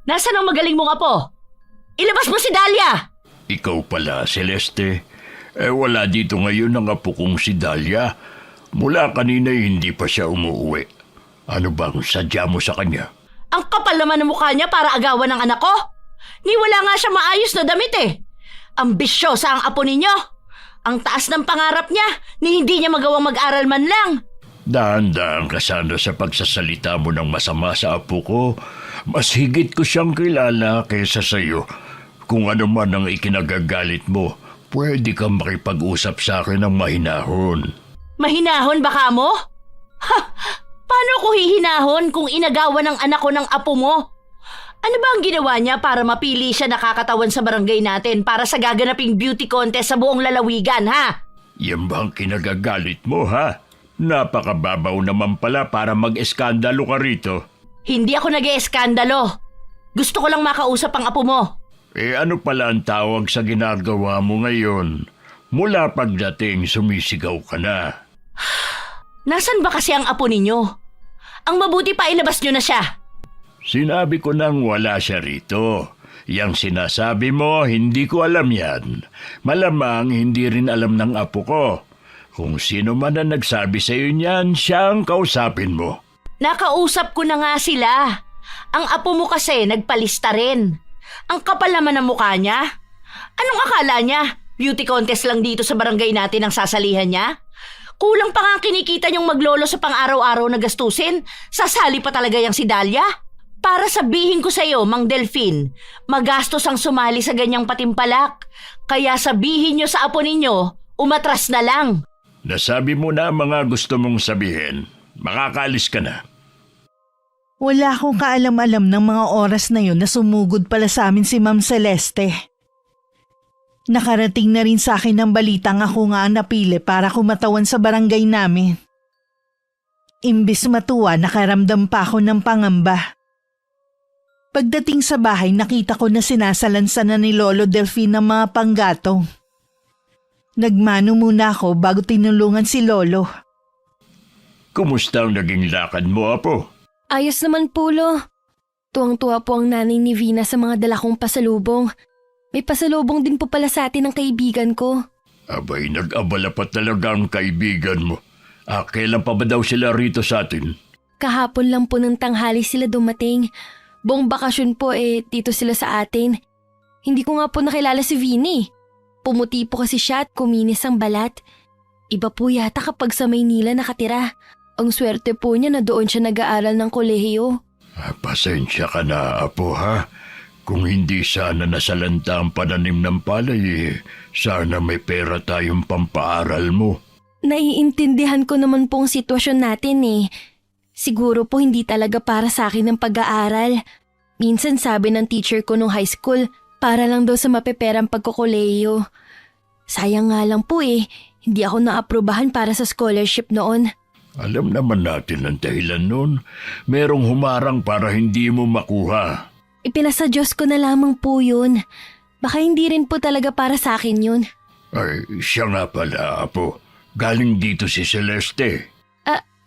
Nasaan ang magaling mong apo? Ilabas mo si Dahlia! Ikaw pala, Celeste. Wala dito ngayon ang apo kong si Dahlia. Mula kanina hindi pa siya umuwi. Ano bang sadya mo sa kanya? Ang kapal naman ng mukha niya para agawan ng anak ko. Ni wala nga siya maayos na damit eh. Ambisyosa ang apo ninyo. Ang taas ng pangarap niya, ni hindi niya magawang mag-aral man lang. Dahan-dahan ka sana sa pagsasalita mo ng masama sa apo ko. Mas higit ko siyang kilala kaysa sa iyo. Kung ano man ang ikinagagalit mo, pwede kang makipag-usap sa akin ng mahinahon. Mahinahon baka mo? Ha! Paano ko hihinahon kung inagawan ng anak ko ng apo mo? Ano ba ang ginawa niya para mapili siya nakakatawan sa barangay natin para sa gaganaping beauty contest sa buong lalawigan, ha? Yan ba ang kinagagalit mo, ha? Napakababaw naman pala para mag-eskandalo ka rito. Hindi ako nag-ieskandalo. Gusto ko lang makausap ang apo mo. Ano pala ang tawag sa ginagawa mo ngayon? Mula pagdating, sumisigaw ka na. Nasaan ba kasi ang apo ninyo? Ang mabuti pa ilabas nyo na siya. Sinabi ko nang wala siya rito. Yang sinasabi mo, hindi ko alam yan. Malamang hindi rin alam ng apo ko. Kung sino man ang nagsabi sa iyo niyan, siya ang kausapin mo. Nakausap ko na nga sila. Ang apo mo kasi nagpalista rin. Ang kapal naman ng mukha niya. Anong akala niya? Beauty contest lang dito sa barangay natin ang sasalihan niya? Kulang pa nga ang kinikita niyong maglolo sa pang-araw-araw na gastusin. Sasali pa talaga yang si Dahlia? Para sabihin ko sa iyo, Mang Delfin, magastos ang sumali sa ganyang patimpalak. Kaya sabihin niyo sa apo ninyo, umatras na lang. Nasabi mo na ang mga gusto mong sabihin. Makakaalis ka na. Wala akong kaalam-alam ng mga oras na yun na sumugod pala sa amin si Ma'am Celeste. Nakarating na rin sa akin ng balitang ako nga ang napili para kumatawan sa barangay namin. Imbis matuwa, nakaramdam pa ako ng pangamba. Pagdating sa bahay, nakita ko na sinasalansan na ni Lolo Delfin ng mga panggatong. Nagmano muna ako bago tinulungan si Lolo. Kumusta ang naging lakad mo, apo? Ayos naman po, Lo. Tuwang-tuwa po ang nanay ni Vina sa mga dala kong pasalubong. May pasalubong din po pala sa atin ng kaibigan ko. Abay, nag-abala pa talaga ang kaibigan mo. Kailan pa ba daw sila rito sa atin? Kahapon lang po ng tanghali sila dumating. Buong bakasyon po dito sila sa atin. Hindi ko nga po nakilala si Vini. Pumuti po kasi siya at kuminis ang balat. Iba po yata kapag sa Maynila nakatira. Ang swerte po niya na doon siya nag-aaral ng kolehiyo. Pasensya ka na, apo, ha? Kung hindi sana nasalanta ang pananim ng palay, sana may pera tayong pampaaral mo. Naiintindihan ko naman po ang sitwasyon natin Siguro po hindi talaga para sa akin ang pag-aaral. Minsan sabi ng teacher ko nung high school, para lang daw sa mapeperang pagkukuleyo. Sayang nga lang po hindi ako naaprubahan para sa scholarship noon. Alam naman natin ang dahilan nun. Merong humarang para hindi mo makuha. Ipinasa Diyos ko na lamang po yun. Baka hindi rin po talaga para sa akin yun. Ay, siya nga pala, apo. Galing dito si Celeste.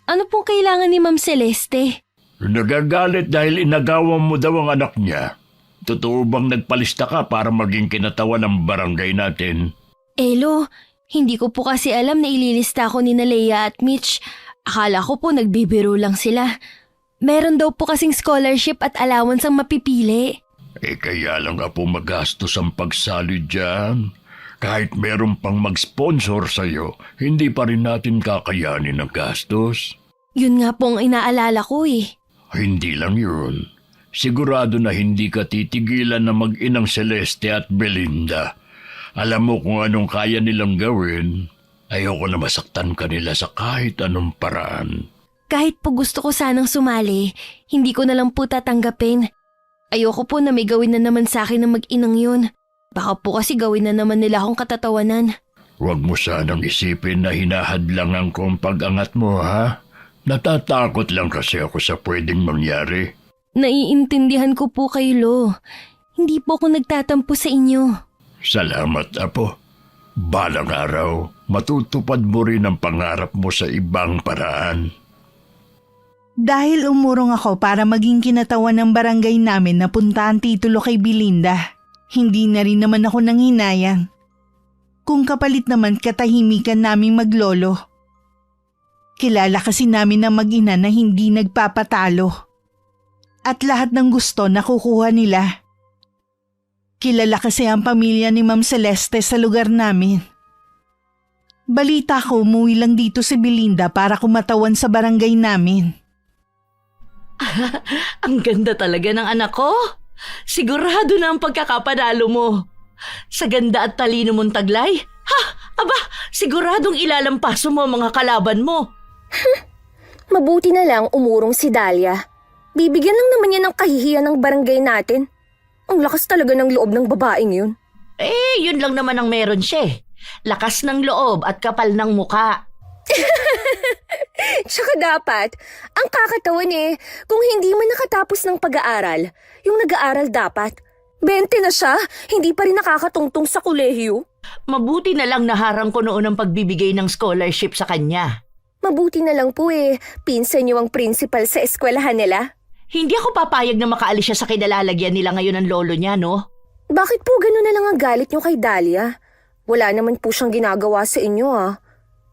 Ano pong kailangan ni Ma'am Celeste? Nagagalit dahil inagawan mo daw ang anak niya. Totoo bang nagpalista ka para maging kinatawan ng barangay natin? Elo, hindi ko po kasi alam na ililista ko ni Leia at Mitch. Akala ko po nagbibiro lang sila. Meron daw po kasing scholarship at allowance ang mapipili. Kaya lang apo magastos ang pagsali dyan. Kahit meron pang mag-sponsor sa'yo, hindi pa rin natin kakayanin ang gastos. Yun nga po ang inaalala ko Hindi lang yun. Sigurado na hindi ka titigilan na mag-inang Celeste at Belinda. Alam mo kung anong kaya nilang gawin. Ayoko na masaktan ka nila sa kahit anong paraan. Kahit po gusto ko sanang sumali, hindi ko na lang po tatanggapin. Ayoko po na may gawin na naman sa akin ng mag-inang yun. Baka po kasi gawin na naman nila akong katatawanan. Huwag mo sanang isipin na hinahadlangan ko ang pag-angat mo, ha? Natatakot lang kasi ako sa pwedeng mangyari. Naiintindihan ko po kayo, Lo. Hindi po ako nagtatampo sa inyo. Salamat, apo. Balang araw, matutupad mo rin ang pangarap mo sa ibang paraan. Dahil umurong ako para maging kinatawan ng barangay namin na punta ang titulo kay Belinda, hindi na rin naman ako nanghinayang. Kung kapalit naman katahimikan naming maglolo. Kilala kasi namin ng mag-ina na hindi nagpapatalo. At lahat ng gusto nakukuha nila. Kilala kasi ang pamilya ni Ma'am Celeste sa lugar namin. Balita ko umuwi lang dito si Belinda para kumatawan sa barangay namin. Ang ganda talaga ng anak ko. Sigurado na ang pagkakapanalo mo. Sa ganda at talino mong taglay, aba, siguradong ilalampaso mo ang mga kalaban mo. Mabuti na lang umurong si Dahlia. Bibigyan lang naman yan ng kahihiyan ng barangay natin. Ang lakas talaga ng loob ng babaeng yun. Yun lang naman ang meron siya eh. Lakas ng loob at kapal ng muka. Tsaka dapat, ang kakatawan kung hindi man nakatapos ng pag-aaral, yung nag-aaral dapat. 20 na siya, hindi pa rin nakakatungtong sa kolehiyo. Mabuti na lang naharang ko noon ang pagbibigay ng scholarship sa kanya. Mabuti na lang po pinsan niyo ang principal sa eskwelahan nila. Hindi ako papayag na makaalis siya sa kinalalagyan nila ngayon ng lolo niya, no? Bakit po gano'n na lang ang galit niyo kay Dahlia? Wala naman po siyang ginagawa sa inyo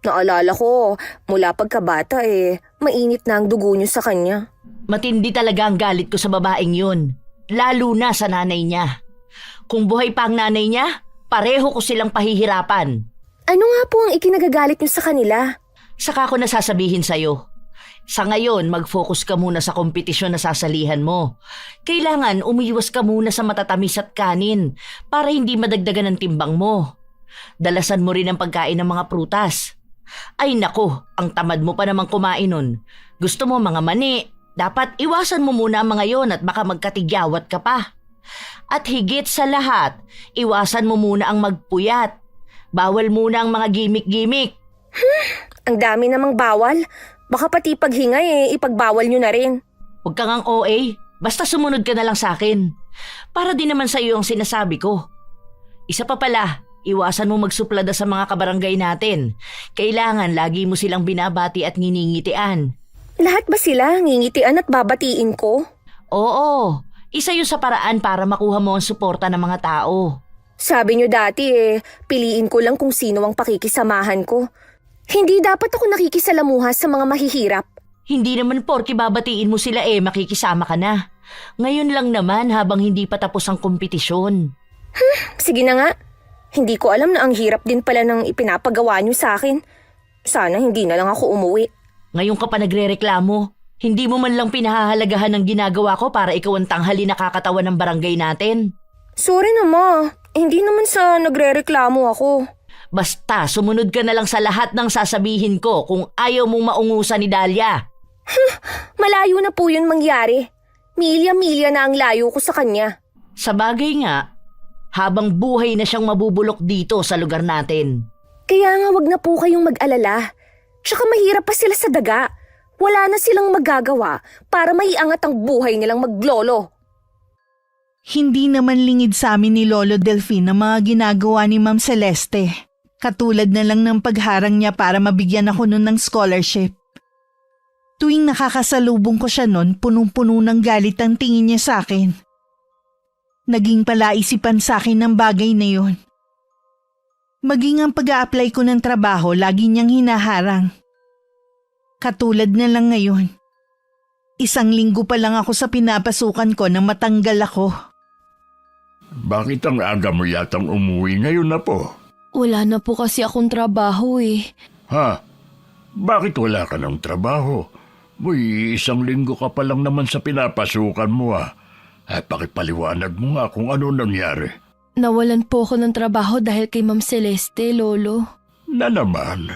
Naalala ko, mula pagkabata mainit na ang dugo niyo sa kanya. Matindi talaga ang galit ko sa babaeng yun. Lalo na sa nanay niya. Kung buhay pa ang nanay niya, pareho ko silang pahihirapan. Ano nga po ang ikinagagalit niyo sa kanila? Saka ko nasasabihin sa'yo. Sa ngayon, mag-focus ka muna sa kompetisyon na sasalihan mo. Kailangan umiwas ka muna sa matatamis at kanin para hindi madagdagan ng timbang mo. Dalasan mo rin ang pagkain ng mga prutas. Ay nako, ang tamad mo pa namang kumain nun. Gusto mo mga mani, dapat iwasan mo muna ang mga yon at baka magkatigyawat ka pa. At higit sa lahat, iwasan mo muna ang magpuyat. Bawal muna ang mga gimik-gimik. Ang dami namang bawal. Baka pati paghinga ipagbawal nyo na rin. Huwag kang ang OA, basta sumunod ka na lang sa akin. Para din naman sa iyo ang sinasabi ko. Isa pa pala, iwasan mo magsuplada sa mga kabarangay natin. Kailangan lagi mo silang binabati at nginingitian. Lahat ba sila ngingitian at babatiin ko? Oo, isa yun sa paraan para makuha mo ang suporta ng mga tao. Sabi nyo dati piliin ko lang kung sino ang pakikisamahan ko. Hindi dapat ako nakikisalamuha sa mga mahihirap. Hindi naman porke babatiin mo sila makikisama ka na. Ngayon lang naman habang hindi pa tapos ang kompetisyon. Sige na nga. Hindi ko alam na ang hirap din pala ng ipinapagawa nyo sa akin. Sana hindi na lang ako umuwi. Ngayon ka pa nagrereklamo. Hindi mo man lang pinahahalagahan ng ginagawa ko para ikaw ang tanghali nakakatawan ng barangay natin. Sorry na ma. Hindi naman sa nagrereklamo ako. Basta sumunod ka na lang sa lahat ng sasabihin ko kung ayaw mong maungusan ni Dahlia. Malayo na po yun mangyari. Milya-milya na ang layo ko sa kanya. Sa bagay nga, habang buhay na siyang mabubulok dito sa lugar natin. Kaya nga wag na po kayong mag-alala. Tsaka mahirap pa sila sa daga. Wala na silang magagawa para maiangat ang buhay nilang maglolo. Hindi naman lingid sa amin ni Lolo Delphine ang mga ginagawa ni Ma'am Celeste. Katulad na lang ng pagharang niya para mabigyan ako nun ng scholarship. Tuwing nakakasalubong ko siya nun, punong-puno ng galit ang tingin niya sa akin. Naging palaisipan sa akin ng bagay na yun. Maging ang pag-a-apply ko ng trabaho, lagi niyang hinaharang. Katulad na lang ngayon. 1 linggo pa lang ako sa pinapasukan ko nang matanggal ako. Bakit ang aga mo yatang umuwi ngayon na po? Wala na po kasi akong trabaho Ha? Bakit wala ka ng trabaho? Uy, 1 linggo ka pa lang naman sa pinapasukan mo pakipaliwanag mo nga kung ano nangyari. Nawalan po ako ng trabaho dahil kay Ma'am Celeste, Lolo. Na naman?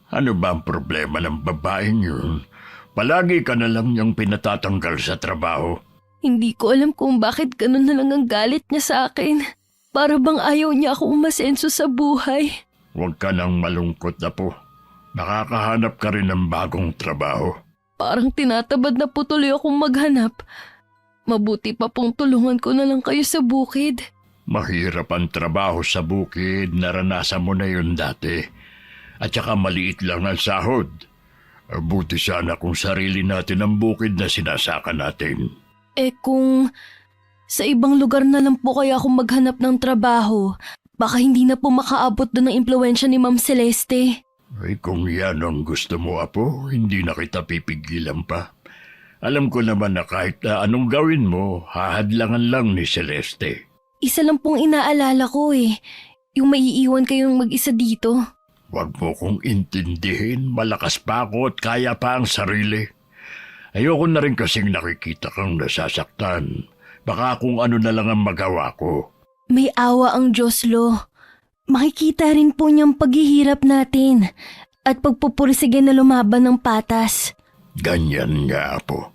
Ano ba ang problema ng babaeng yun? Palagi ka na lang niyang pinatatanggal sa trabaho. Hindi ko alam kung bakit ganun na lang ang galit niya sa akin. Para bang ayaw niya ako umasenso sa buhay. Huwag ka nang malungkot na po. Nakakahanap ka rin ng bagong trabaho. Parang tinatabad na po tuloy akong maghanap. Mabuti pa pong tulungan ko na lang kayo sa bukid. Mahirap ang trabaho sa bukid, naranasan mo na yun dati. At saka maliit lang ang sahod. Buti sana kung sarili natin ang bukid na sinasaka natin. Kung sa ibang lugar na lang po kaya ako maghanap ng trabaho, baka hindi na po makaabot doon ang impluwensya ni Ma'am Celeste. Ay kung yan ang gusto mo, Apo, hindi na kita pipigilan pa. Alam ko naman na kahit na anong gawin mo, hahadlangan lang ni Celeste. Isa lang pong inaalala ko yung maiiwan kayong mag-isa dito. Huwag mo kong intindihin, malakas pa ako at kaya pa ang sarili. Ayoko na rin kasing nakikita kang nasasaktan. Baka kung ano na lang ang magawa ko. May awa ang Diyos, Lo. Makikita rin po niyang paghihirap natin at pagpupursige na lumaban ng patas. Ganyan nga, Apo.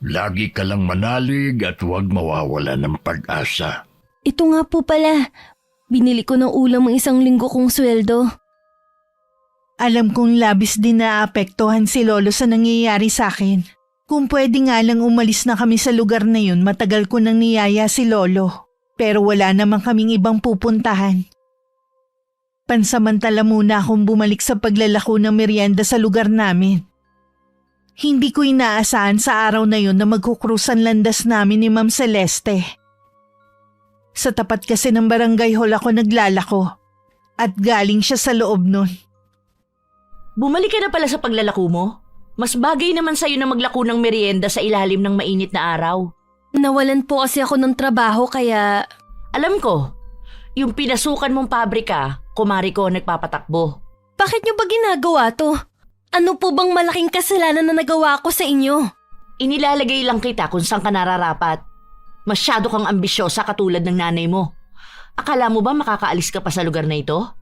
Lagi ka lang manalig at huwag mawawala ng pag-asa. Ito nga po pala, binili ko ng ulam ang 1 linggo kong sweldo. Alam kong labis din naapektuhan si Lolo sa nangyayari sa akin. Kung pwede nga lang umalis na kami sa lugar na yun, matagal ko nang niyaya si Lolo. Pero wala naman kaming ibang pupuntahan. Pansamantala muna akong bumalik sa paglalako ng merienda sa lugar namin. Hindi ko inaasahan sa araw na yun na magkukrusan landas namin ni Ma'am Celeste. Sa tapat kasi ng barangay hall ako naglalako at galing siya sa loob nun. Bumalik ka na pala sa paglalako mo? Mas bagay naman sa'yo na maglako ng merienda sa ilalim ng mainit na araw. Nawalan po kasi ako ng trabaho kaya... Alam ko, yung pinasukan mong pabrika, kumari ko nagpapatakbo. Bakit niyo ba ginagawa to? Ano po bang malaking kasalanan na nagawa ko sa inyo? Inilalagay lang kita kung saan ka nararapat. Masyado kang ambisyosa katulad ng nanay mo. Akala mo ba makakaalis ka pa sa lugar na ito?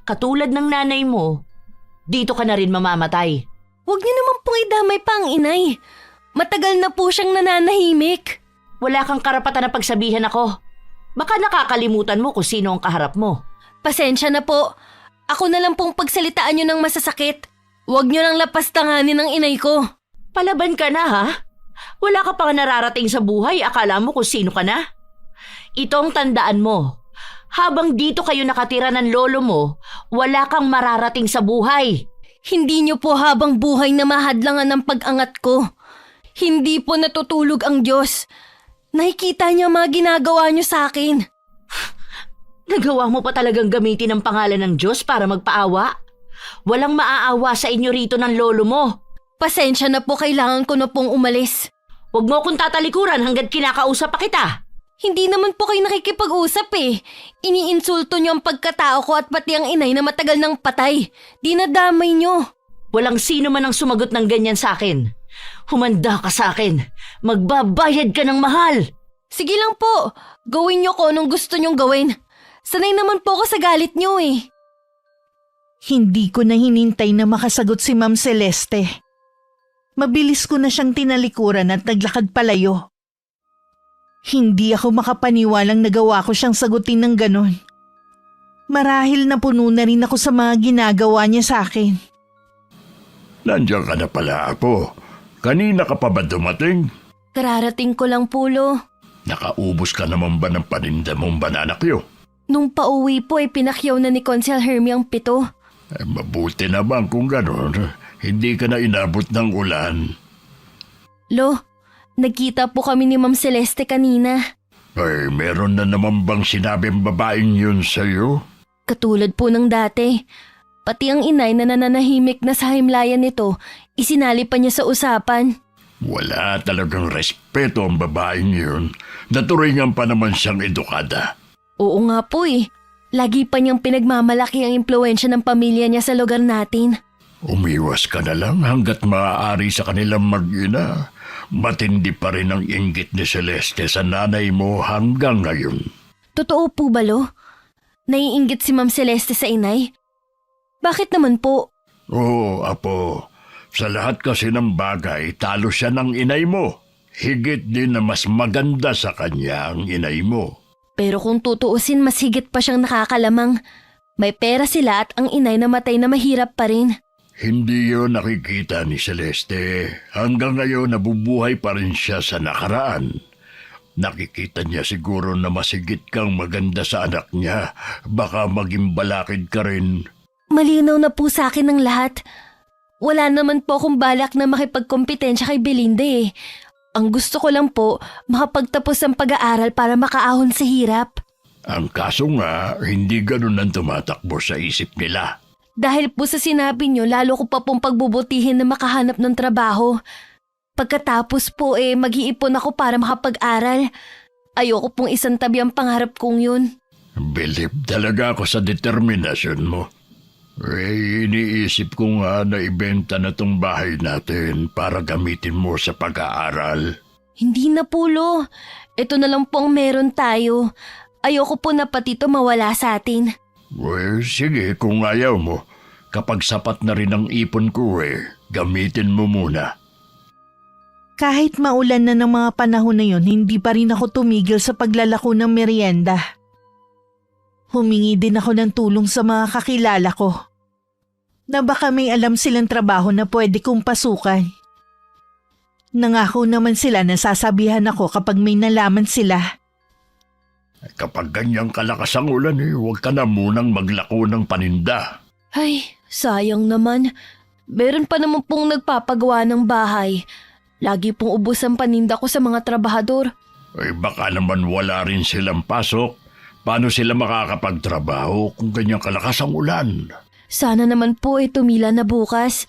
Katulad ng nanay mo, dito ka na rin mamamatay. Huwag niyo naman pong idamay pa ang inay. Matagal na po siyang nananahimik. Wala kang karapatan na pagsabihan ako. Baka nakakalimutan mo kung sino ang kaharap mo. Pasensya na po. Ako na lang pong pagsalitaan niyo ng masasakit. Huwag niyo lang lapastanganin ang inay ko. Palaban ka na ha? Wala ka pang nararating sa buhay, akala mo kung sino ka na? Itong tandaan mo. Habang dito kayo nakatira ng lolo mo, wala kang mararating sa buhay. Hindi niyo po habang buhay na mahadlangan ng pag-angat ko. Hindi po natutulog ang Diyos. Nakikita niya mga ginagawa niyo sa akin. Nagawa mo pa talagang gamitin ang pangalan ng Diyos para magpaawa? Walang maaawa sa inyo rito ng lolo mo. Pasensya na po, kailangan ko na pong umalis. Huwag mo akong tatalikuran hanggat kinakausap pa kita. Hindi naman po kayo nakikipag-usap Iniinsulto niyo ang pagkatao ko at pati ang inay na matagal nang patay. Dinadamay niyo. Walang sino man ang sumagot ng ganyan sa akin. Humanda ka sa akin. Magbabayad ka ng mahal. Sige lang po. Gawin niyo ko anong gusto niyong gawin. Sanay naman po ako sa galit niyo Hindi ko na hinintay na makasagot si Ma'am Celeste. Mabilis ko na siyang tinalikuran at naglakad palayo. Hindi ako makapaniwalang nagawa ko siyang sagutin ng ganon. Marahil na puno na rin ako sa mga ginagawa niya sa akin. Nandiyan ka na pala, Apo. Kanina ka pa ba dumating? Kararating ko lang po, Lo. Nakaubos ka naman ba ng paninda mong bananakyo? Nung pauwi po pinakyaw na ni Consul Hermie ang 7. Mabuti naman kung gano'n. Hindi ka na inabot ng ulan. Lo, nagkita po kami ni Ma'am Celeste kanina. Ay, meron na naman bang sinabing babaeng yun sa'yo? Katulad po ng dati. Pati ang inay na nananahimik na sa himlayan nito, isinali pa niya sa usapan. Wala talagang respeto ang babaeng yun. Naturingan pa naman siyang edukada. Oo nga po Lagi pa niyang pinagmamalaki ang impluwensya ng pamilya niya sa lugar natin. Umiwas ka na lang hanggat maaari sa kanilang mag-ina. Matindi pa rin ang inggit ni Celeste sa nanay mo hanggang ngayon. Totoo po ba, Lo? Naiinggit si Ma'am Celeste sa inay? Bakit naman po? Oo, Apo. Sa lahat kasi ng bagay, talo siya ng inay mo. Higit din na mas maganda sa kanya ang inay mo. Pero kung tutuusin, mas higit pa siyang nakakalamang. May pera sila at ang inay namatay na mahirap pa rin. Hindi yun nakikita ni Celeste. Hanggang ngayon nabubuhay pa rin siya sa nakaraan. Nakikita niya siguro na masigit kang maganda sa anak niya. Baka maging balakid ka rin. Malinaw na po sa akin ang lahat. Wala naman po akong balak na makipagkompetensya kay Belinda eh. Ang gusto ko lang po, makapagtapos ng pag-aaral para makaahon sa hirap. Ang kaso nga, hindi ganun ang tumatakbo sa isip nila. Dahil po sa sinabi niyo, lalo ko pa pong pagbubutihin na makahanap ng trabaho. Pagkatapos po mag-iipon ako para makapag-aral. Ayoko pong isang tabi ang pangarap kong yun. Believe talaga ako sa determinasyon mo. Iniisip ko nga na ibenta na tong bahay natin para gamitin mo sa pag-aaral. Hindi na po, Lo. Ito na lang po ang meron tayo. Ayoko po na pati ito mawala sa atin. Sige, kung ayaw mo. Kapag sapat na rin ang ipon ko gamitin mo muna. Kahit maulan na ng mga panahon na yon, hindi pa rin ako tumigil sa paglalako ng merienda. Humingi din ako ng tulong sa mga kakilala ko na baka may alam silang trabaho na pwede kong pasukan. Nangako naman sila na sasabihan ako kapag may nalaman sila. Kapag ganyang kalakas ang ulan huwag ka na munang maglako ng paninda. Ay, sayang naman. Meron pa naman pong nagpapagawa ng bahay. Lagi pong ubos ang paninda ko sa mga trabahador. Baka naman wala rin silang pasok. Paano sila makakapagtrabaho kung ganyang kalakas ang ulan? Sana naman po tumila na bukas.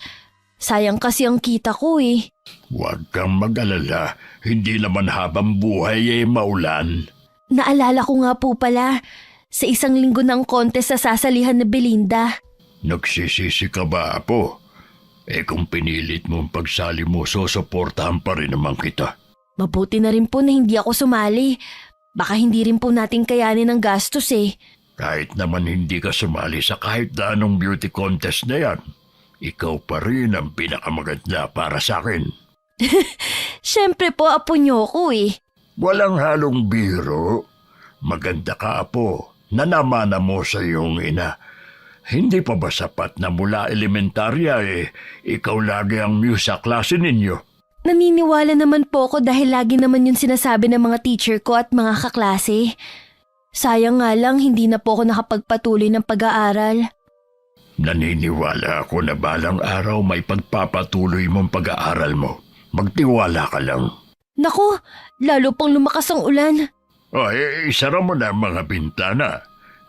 Sayang kasi ang kita ko eh. Huwag kang mag-alala. Hindi naman habang buhay maulan. Naalala ko nga po pala, sa isang linggo ng contest sa sasalihan na Belinda. Nagsisisi ka ba, Apo? Kung pinilit mo ang pagsali mo, susuportahan pa rin naman kita. Mabuti na rin po na hindi ako sumali. Baka hindi rin po natin kayanin ang gastos eh. Kahit naman hindi ka sumali sa kahit na anong beauty contest na yan, ikaw pa rin ang pinakamaganda para sa akin. Siyempre po, apo niyo ko eh. Walang halong biro. Maganda ka, Apo. Nanamana mo sa iyong ina. Hindi pa ba sapat na mula elementarya ikaw lagi ang muse sa klase ninyo? Naniniwala naman po ako dahil lagi naman yung sinasabi ng mga teacher ko at mga kaklase. Sayang nga lang hindi na po ako nakapagpatuloy ng pag-aaral. Naniniwala ako na balang araw may pagpapatuloy mong pag-aaral mo. Magtiwala ka lang. Naku, lalo pang lumakas ang ulan. Isara mo na ang mga bintana.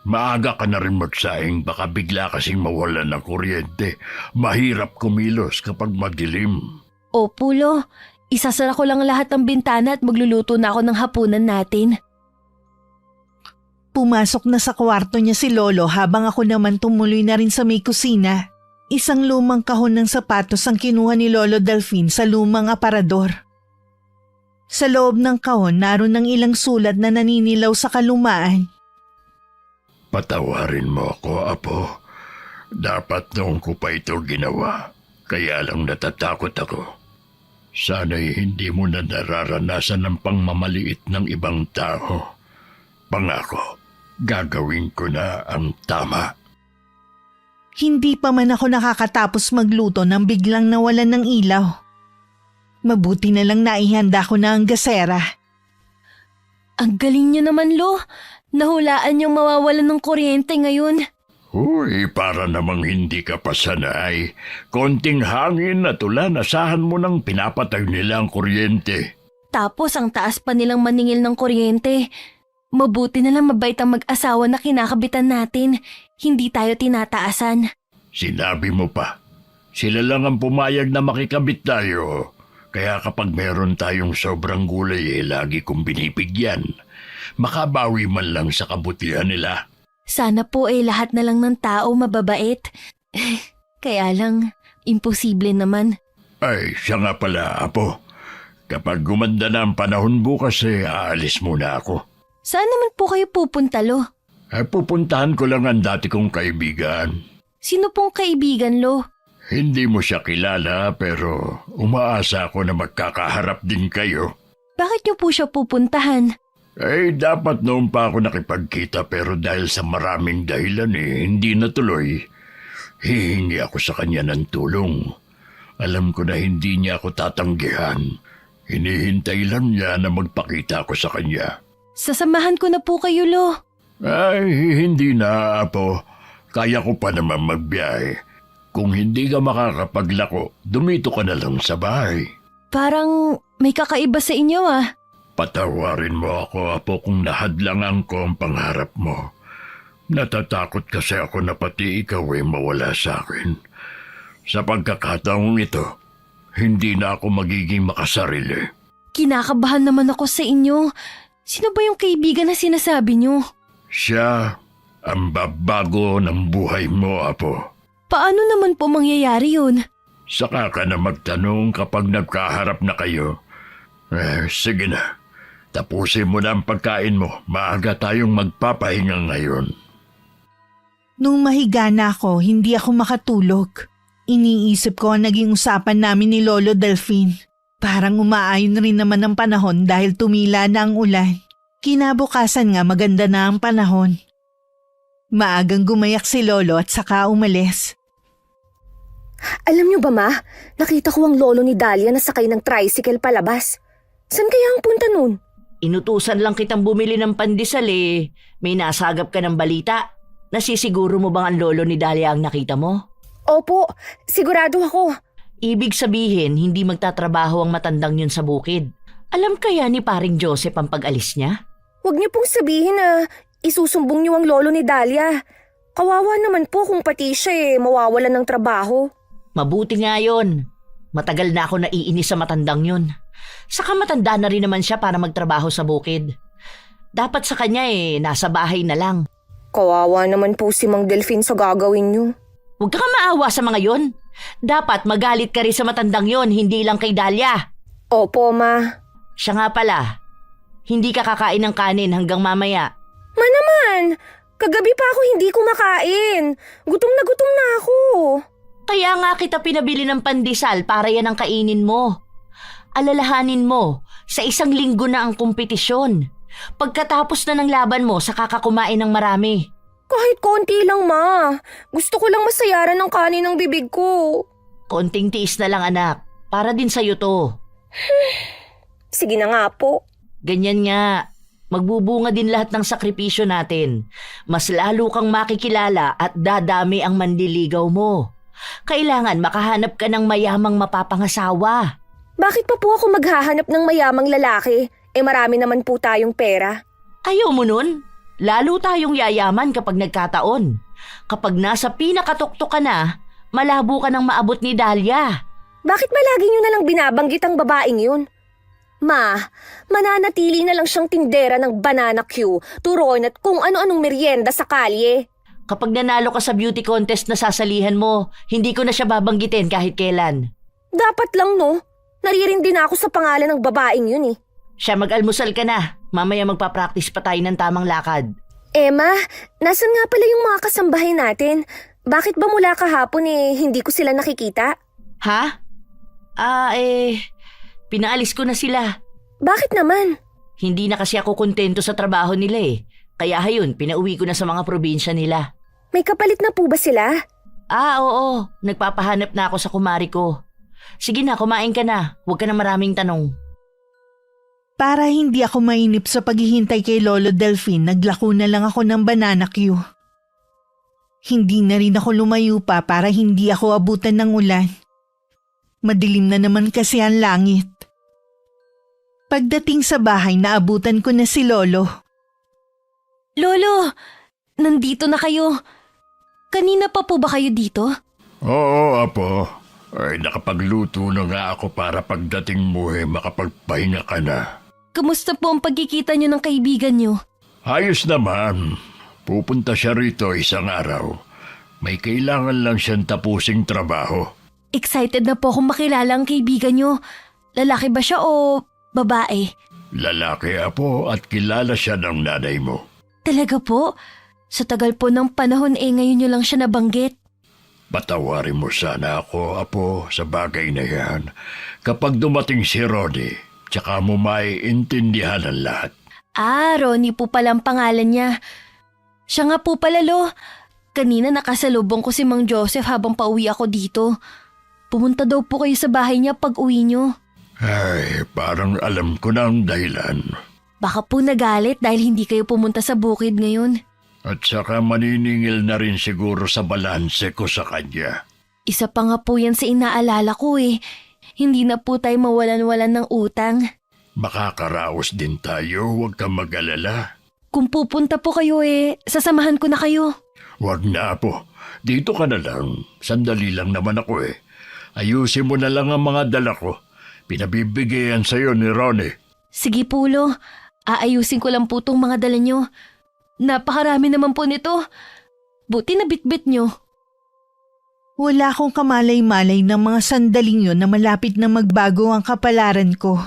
Maaga ka na rin magsaing, baka bigla kasing mawalan ng kuryente. Mahirap kumilos kapag madilim. Opo, Lo. Isasara ko lang lahat ng bintana at magluluto na ako ng hapunan natin. Pumasok na sa kwarto niya si Lolo habang ako naman tumuloy na rin sa may kusina. Isang lumang kahon ng sapatos ang kinuha ni Lolo Delfin sa lumang aparador. Sa loob ng kahon naroon ng ilang sulat na naninilaw sa kalumaan. Patawarin mo ako, Apo. Dapat noong ko pa ito ginawa. Kaya lang natatakot ako. Sana'y hindi mo na nararanasan ang pangmamaliit ng ibang tao. Pangako, gagawin ko na ang tama. Hindi pa man ako nakakatapos magluto nang biglang nawalan ng ilaw. Mabuti na lang naihanda ko na ang gasera. Ang galing niyo naman, Lo. Nahulaan yung mawawalan ng kuryente ngayon. Para namang hindi ka pa sanay. Konting hangin at ulan, asahan mo nang pinapatay nila ang kuryente. Tapos ang taas pa nilang maningil ng kuryente. Mabuti na lang mabait ang mag-asawa na kinakabitan natin. Hindi tayo tinataasan. Sinabi mo pa. Sila lang ang pumayag na makikabit tayo. Kaya kapag meron tayong sobrang gulay lagi kong binibigyan. Makabawi man lang sa kabutihan nila. Sana po lahat na lang ng tao mababait. Kaya lang, imposible naman. Siya nga pala, Apo. Kapag gumanda na ang panahon bukas aalis muna ako. Saan naman po kayo pupunta, Lo? Pupuntahan ko lang ang dati kong kaibigan. Sino pong kaibigan, Lo? Hindi mo siya kilala pero umaasa ako na magkakaharap din kayo. Bakit niyo po siya pupuntahan? Dapat noon pa ako nakipagkita pero dahil sa maraming dahilan hindi natuloy. Hihingi ako sa kanya ng tulong. Alam ko na hindi niya ako tatanggihan. Hinihintay lang niya na magpakita ako sa kanya. Sasamahan ko na po kayo, Lo. Hindi na, Apo. Kaya ko pa naman magbiyahe. Kung hindi ka makakapaglako, dumito ka na lang sa bahay. Parang may kakaiba sa inyo ah. Patawarin mo ako, Apo, kung nahadlangan ko ang pangarap mo. Natatakot kasi ako na pati ikaw ay mawala sa akin. Sa pagkakataong ito, hindi na ako magiging makasarili. Kinakabahan naman ako sa inyo. Sino ba yung kaibigan na sinasabi nyo? Siya ang babago ng buhay mo, Apo. Paano naman po mangyayari yun? Saka ka na magtanong kapag nagkaharap na kayo. Sige na. Tapusin mo na ang pagkain mo. Maaga tayong magpapahinga ngayon. Nung mahiga na ako, hindi ako makatulog. Iniisip ko ang naging usapan namin ni Lolo Delphine. Parang umaayon rin naman ang panahon dahil tumila na ang ulan. Kinabukasan nga maganda na ang panahon. Maagang gumayak si Lolo at saka umalis. Alam niyo ba, Ma? Nakita ko ang lolo ni Dahlia na sakay ng tricycle palabas. Saan kaya ang punta nun? Inutusan lang kitang bumili ng pandesal eh. May nasagap ka ng balita. Nasisiguro mo bang ang lolo ni Dahlia ang nakita mo? Opo, sigurado ako. Ibig sabihin, hindi magtatrabaho ang matandang yun sa bukid. Alam kaya ni paring Joseph ang pag-alis niya? Huwag niyo pong sabihin na isusumbong niyo ang lolo ni Dahlia. Kawawa naman po kung pati siya mawawalan ng trabaho. Mabuti nga yun. Matagal na ako naiinis sa matandang yun. Saka matanda na rin naman siya para magtrabaho sa bukid. Dapat sa kanya nasa bahay na lang. Kawawa naman po si Mang Delphine sa gagawin niyo. Huwag ka maawa sa mga yon. Dapat magalit ka rin sa matandang yon, hindi lang kay Dahlia. Opo, Ma. Siya nga pala, hindi ka kakain ng kanin hanggang mamaya. Ma naman, kagabi pa ako hindi kumakain. Gutom na ako. Kaya nga kita pinabili ng pandesal para yan ang kainin mo. Alalahanin mo, sa 1 linggo na ang kompetisyon. Pagkatapos na ng laban mo, saka ka kumain ng marami. Kahit konti lang, Ma. Gusto ko lang masayaran ng kanin ng bibig ko. Konting tiis na lang, anak. Para din sa'yo to. Sige na nga po. Ganyan nga. Magbubunga din lahat ng sakripisyo natin. Mas lalo kang makikilala at dadami ang manliligaw mo. Kailangan makahanap ka ng mayamang mapapangasawa. Bakit pa po ako maghahanap ng mayamang lalaki? Marami naman po tayong pera. Ayaw mo nun? Lalo tayong yayaman kapag nagkataon. Kapag nasa pinakatuktok ka na, malabo ka nang maabot ni Dahlia. Bakit malagi niyo na lang binabanggit ang babaeng yun? Ma, mananatili na lang siyang tindera ng banana Q, turon at kung ano-anong merienda sa kalye. Kapag nanalo ka sa beauty contest na sasalihan mo, hindi ko na siya babanggitin kahit kailan. Dapat lang, no? Naririn din ako sa pangalan ng babaeng yun eh. Siya, mag-almusal ka na. Mamaya magpa-practice pa tayo ng tamang lakad. Emma, nasan nga pala yung mga kasambahay natin? Bakit ba mula kahapon hindi ko sila nakikita? Ha? Pinaalis ko na sila. Bakit naman? Hindi na kasi ako kontento sa trabaho nila eh. Kaya hayun, pinauwi ko na sa mga probinsya nila. May kapalit na po ba sila? Oo. Nagpapahanap na ako sa kumari ko. Sige na, kumain ka na. Huwag ka na maraming tanong. Para hindi ako mainip sa paghihintay kay Lolo Delphine, naglako na lang ako ng banana Q. Hindi na rin ako lumayo pa para hindi ako abutan ng ulan. Madilim na naman kasi ang langit. Pagdating sa bahay, naabutan ko na si Lolo. Lolo, nandito na kayo. Kanina pa po ba kayo dito? Oo, Apo. Nakapagluto na nga ako para pagdating mo makapagpahinga ka na. Kamusta po ang pagkikita niyo ng kaibigan niyo? Ayos naman. Pupunta siya rito isang araw. May kailangan lang siyang tapusing trabaho. Excited na po akong makilala ang kaibigan niyo. Lalaki ba siya o babae? Lalaki, Apo, at kilala siya ng nanay mo. Talaga po? Sa tagal po ng panahon ngayon niyo lang siya nabanggit. Patawarin mo sana ako, Apo, sa bagay na yan. Kapag dumating si Ronnie, tsaka mo maiintindihan ang lahat. Ronnie po pala ang pangalan niya. Siya nga po pala, Lo. Kanina nakasalubong ko si Mang Joseph habang pauwi ako dito. Pumunta daw po kayo sa bahay niya pag uwi niyo. Ay, parang alam ko na ang dahilan. Baka po nagalit dahil hindi kayo pumunta sa bukid ngayon. At saka maniningil na rin siguro sa balanse ko sa kanya. Isa pa nga po yan sa inaalala ko eh. Hindi na po tayo mawalan-walan ng utang. Makakaraos din tayo, huwag kang mag-alala. Kung pupunta po kayo sasamahan ko na kayo. Huwag na, Apo. Dito ka na lang. Sandali lang naman ako eh. Ayusin mo na lang ang mga dala ko. Pinabibigayan sa'yo ni Ronnie. Sige po, Lo. Aayusin ko lang po tong mga dala nyo. Napakarami naman po nito. Buti na bitbit nyo. Wala akong kamalay-malay ng mga sandaling yun na malapit na magbago ang kapalaran ko.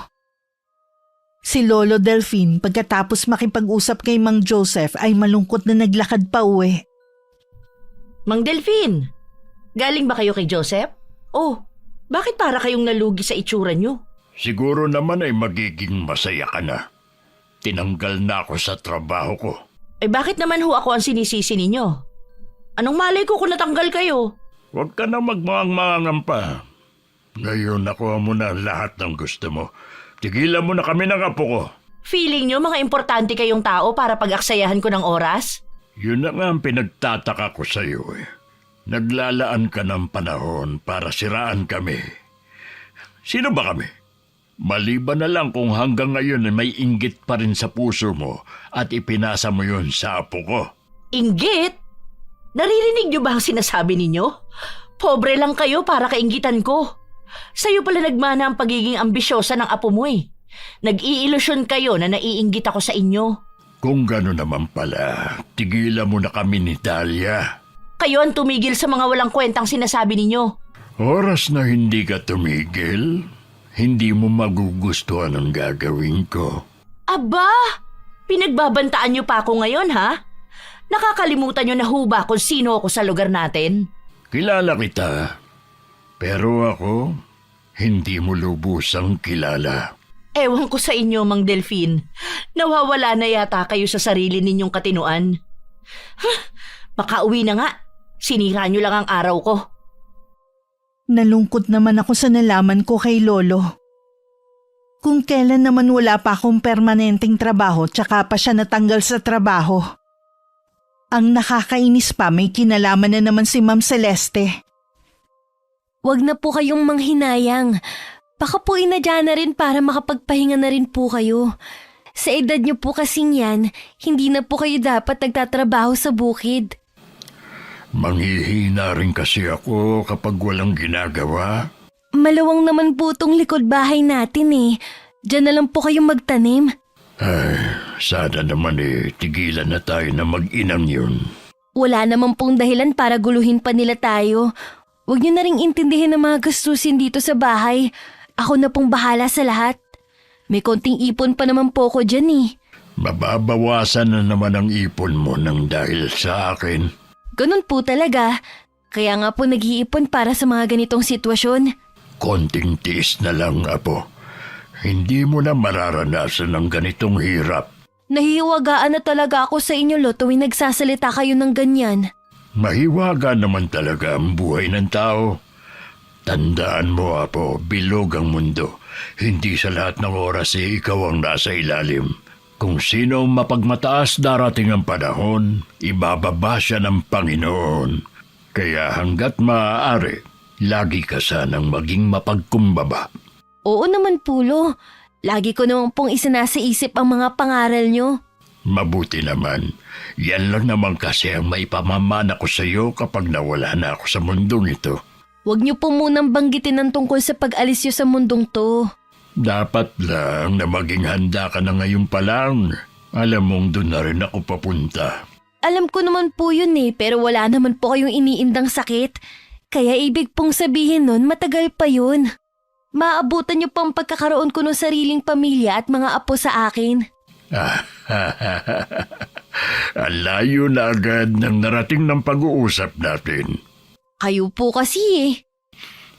Si Lolo Delphine pagkatapos makipag-usap kay Mang Joseph ay malungkot na naglakad pa uwi. Mang Delphine, galing ba kayo kay Joseph? Oh, bakit para kayong nalugi sa itsura nyo? Siguro naman ay magiging masaya ka na. Tinanggal na ako sa trabaho ko. Eh bakit naman ho ako ang sinisisi ninyo? Anong malay ko kung natanggal kayo? Huwag ka na magmangang-mangang pa. Ngayon nakuha mo na lahat ng gusto mo. Tigilan mo na kami ng apo ko. Feeling nyo mga importante kayong tao para pag-aksayahan ko ng oras? Yun na nga ang pinagtataka ko sa iyo eh. Naglalaan ka ng panahon para siraan kami. Sino ba kami? Maliban na lang kung hanggang ngayon ay may inggit pa rin sa puso mo at ipinasa mo yun sa apo ko. Inggit? Naririnig nyo ba ang sinasabi ninyo? Pobre lang kayo para kainggitan ko. Sa'yo pala nagmana ang pagiging ambisyosa ng apo mo eh. Nag-iilusyon kayo na naiinggit ako sa inyo. Kung gano'n naman pala, tigilan mo na kami ni Dahlia. Kayo ang tumigil sa mga walang kwentang sinasabi ninyo. Oras na hindi ka tumigil, hindi mo magugustuhan ang gagawin ko. Aba! Pinagbabantaan nyo pa ako ngayon ha? Nakakalimutan nyo na ho ba kung sino ako sa lugar natin? Kilala kita, pero ako, hindi mo lubusang kilala. Ewan ko sa inyo, Mang Delphine. Nawawala na yata kayo sa sarili ninyong katinuan. Makauwi na nga. Sinira nyo lang ang araw ko. Nalungkot naman ako sa nalaman ko kay Lolo. Kung kailan naman wala pa akong permanenteng trabaho tsaka pa siya natanggal sa trabaho. Ang nakakainis pa may kinalaman na naman si Ma'am Celeste. Huwag na po kayong manghinayang. Baka po inadya na rin para makapagpahinga na rin po kayo. Sa edad niyo po kasing yan, hindi na po kayo dapat nagtatrabaho sa bukid. Manghihina rin kasi ako kapag walang ginagawa. Malawang naman po tong likod bahay natin eh. Diyan na lang po kayong magtanim. Ay, sana naman tigilan na tayo na mag-inang yun. Wala naman pong dahilan para guluhin pa nila tayo. Huwag niyo na ring intindihin ang mga gastusin dito sa bahay. Ako na pong bahala sa lahat. May konting ipon pa naman po ko dyan eh. Mababawasan na naman ang ipon mo nang dahil sa akin. Ganun po talaga. Kaya nga po nag-iipon para sa mga ganitong sitwasyon. Konting tiis na lang, Apo. Hindi mo na mararanasan ng ganitong hirap. Nahihiwagaan na talaga ako sa inyo, Lo, tuwing nagsasalita kayo ng ganyan. Mahiwaga naman talaga ang buhay ng tao. Tandaan mo, Apo, bilog ang mundo. Hindi sa lahat ng oras ikaw ang nasa ilalim. Kung sino ang mapagmataas darating ang panahon, ibababa siya ng Panginoon. Kaya hanggat maaari, lagi ka sanang maging mapagkumbaba. Oo naman po, Lo. Lagi ko naman pong isinasa isip ang mga pangaral nyo. Mabuti naman. Yan lang naman kasi ang maipamamana ko sa iyo kapag nawala na ako sa mundong ito. Huwag niyo po munang banggitin ang tungkol sa pag-alis niyo sa mundong to. Dapat lang na maging handa ka na ngayon pa lang. Alam mong doon na rin ako papunta. Alam ko naman po yun pero wala naman po kayong iniindang sakit. Kaya ibig pong sabihin nun matagal pa yun. Maabutan niyo pang pagkakaroon ko ng sariling pamilya at mga apo sa akin. Ang layo na agad ng narating ng pag-uusap natin. Kayo po kasi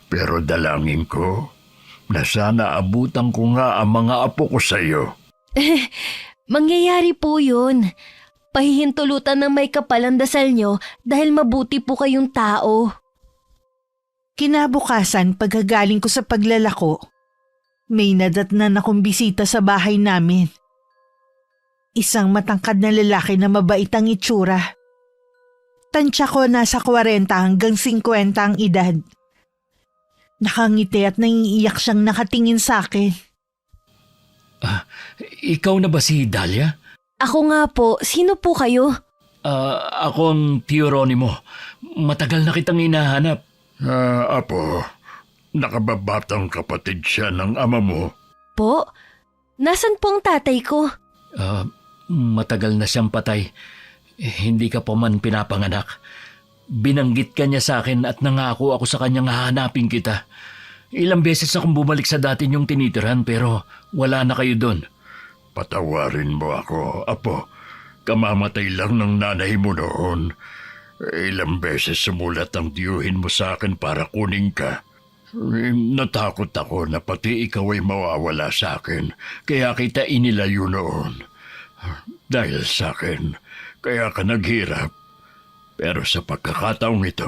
Pero dalangin ko na sana abutan ko nga ang mga apo ko sa iyo. Mangyayari po yun. Pahihintulutan ng may kapal ang dasal nyo dahil mabuti po kayong tao. Kinabukasan pagkagaling ko sa paglalako, may nadatnan akong bisita sa bahay namin. Isang matangkad na lalaki na mabait ang itsura. Tansya ko nasa 40 hanggang 50 ang edad. Nakangiti at naiiyak siyang nakatingin sa akin. Ikaw na ba si Dahlia? Ako nga po, sino po kayo? Ako ang Tio Ronnie mo. Matagal na kitang hinahanap. Apo, nakababatang kapatid siya ng ama mo. Po? Nasaan po ang tatay ko? Matagal na siyang patay. Hindi ka pa man pinapanganak. Binanggit ka niya sa akin at nangako ako sa kanyang hahanapin kita. Ilang beses akong bumalik sa dati niyong tinitirhan pero wala na kayo doon. Patawarin mo ako, Apo. Kamamatay lang ng nanay mo noon. Ilang beses sumulat ang tiyuhin mo sa akin para kunin ka. Natakot ako na pati ikaw ay mawawala sa akin. Kaya kita inilayo noon. Dahil sa akin, kaya ka naghirap. Pero sa pagkakataong ito,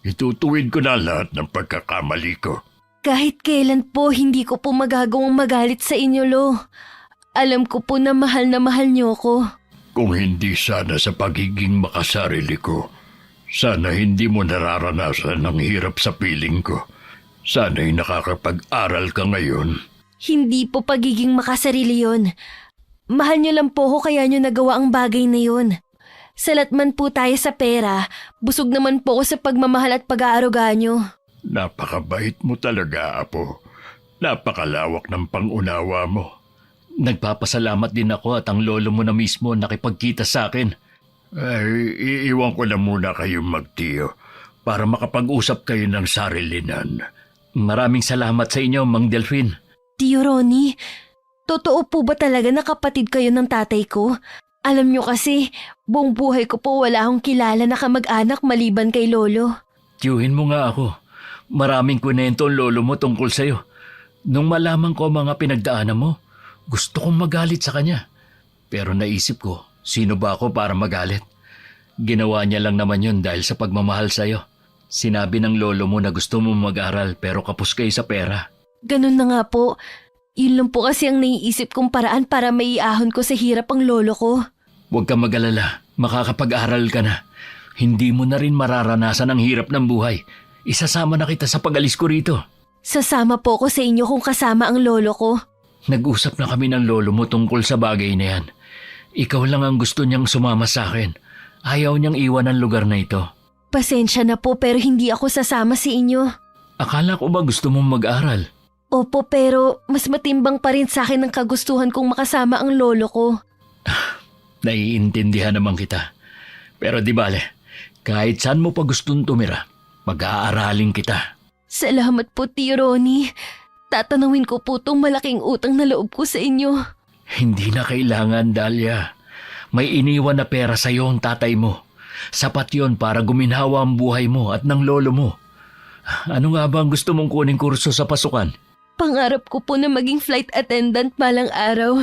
itutuwid ko na lahat ng pagkakamali ko. Kahit kailan po, hindi ko po magagawang magalit sa inyo, Lo. Alam ko po na mahal niyo ko. Kung hindi sana sa pagiging makasarili ko, sana hindi mo nararanasan ang hirap sa piling ko. Sana'y nakakapag-aral ka ngayon. Hindi po pagiging makasarili yon. Mahal niyo lang po ko kaya niyo nagawa ang bagay na yon. Salat man po tayo sa pera, busog naman po ko sa pagmamahal at pag-aaruga niyo. Napakabait mo talaga, Apo. Napakalawak ng pangunawa mo. Nagpapasalamat din ako at ang lolo mo na mismo nakipagkita sa akin. Ay, iiwan ko na muna kayong magtiyo para makapag-usap kayo ng sarilinan. Maraming salamat sa inyo, Mang Delphine. Tio Ronnie, totoo po ba talaga na kapatid kayo ng tatay ko? Alam niyo kasi, buong buhay ko po wala akong kilala na kamag-anak maliban kay lolo. Tiyuhin mo nga ako. Maraming kwento ang lolo mo tungkol sa'yo. Nung malaman ko ang mga pinagdaanan mo, gusto kong magalit sa kanya. Pero naisip ko, sino ba ako para magalit? Ginawa niya lang naman yun dahil sa pagmamahal sa'yo. Sinabi ng lolo mo na gusto mo mag-aral pero kapos kayo sa pera. Ganun na nga po. Yun lang po kasi ang naiisip kong paraan para maiahon ko sa hirap ang lolo ko. Huwag kang mag-alala, makakapag-aral ka na. Hindi mo na rin mararanasan ang hirap ng buhay. Isasama na kita sa pag-alis ko rito. Sasama po ko sa inyo kung kasama ang lolo ko. Nag-usap na kami ng lolo mo tungkol sa bagay na yan. Ikaw lang ang gusto niyang sumama sa akin. Ayaw niyang iwan ang lugar na ito. Pasensya na po pero hindi ako sasama sa inyo. Akala ko ba gusto mong mag-aral? Opo pero mas matimbang pa rin sa akin ang kagustuhan kong makasama ang lolo ko. Naiintindihan naman kita. Pero di bale, kahit saan mo pa gustong tumira, mag-aaralin kita. Salamat po, Tio Ronnie. Tatanawin ko po tong malaking utang na loob ko sa inyo. Hindi na kailangan, Dahlia. May iniwan na pera sa iyo ang tatay mo. Sapat yon para guminhawa ang buhay mo at ng lolo mo. Ano nga ba ang gusto mong kuning kurso sa pasukan? Pangarap ko po na maging flight attendant balang araw.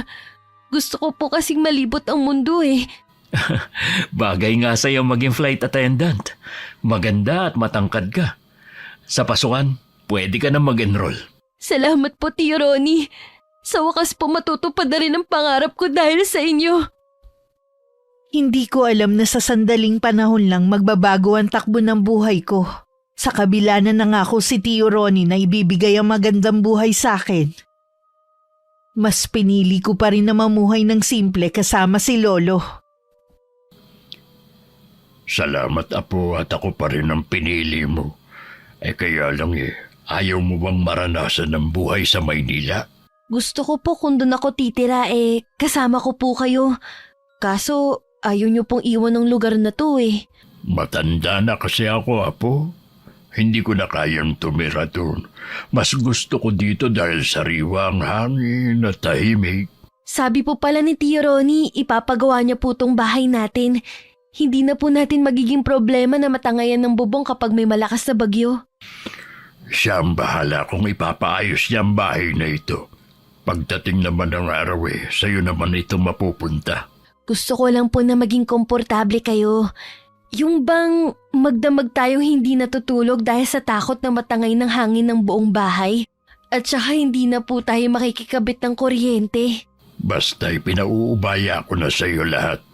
Gusto ko po kasing malibot ang mundo eh. Bagay nga sa'yo maging flight attendant. Maganda at matangkad ka. Sa pasukan, pwede ka na mag-enroll. Salamat po, Tio Ronnie. Sa wakas po matutupad na rin ang pangarap ko dahil sa inyo. Hindi ko alam na sa sandaling panahon lang magbabago ang takbo ng buhay ko. Sa kabila na nangako si Tio Ronnie na ibibigay ang magandang buhay sa akin. Mas pinili ko pa rin na mamuhay ng simple kasama si Lolo. Salamat, Apo, at ako pa rin ang pinili mo. Kaya lang ayaw mo bang maranasan ng buhay sa Maynila? Gusto ko po kung doon ako titira kasama ko po kayo. Kaso ayaw niyo pong iwan ng lugar na to eh. Matanda na kasi ako, Apo. Hindi ko na kayang tumira doon. Mas gusto ko dito dahil sariwa ang hangin at tahimik. Sabi po pala ni Tio Ronnie, ipapagawa niya po tong bahay natin. Hindi na po natin magiging problema na matangayan ng bubong kapag may malakas na bagyo. Siya ang bahala kung ipapaayos niya ang bahay na ito. Pagdating naman ng araw sa'yo naman ito mapupunta. Gusto ko lang po na maging komportable kayo. Yung bang magdamag tayong hindi natutulog dahil sa takot na matangay ng hangin ng buong bahay? At saka hindi na po tayo makikikabit ng kuryente. Basta'y pinauubaya ko na sa'yo lahat.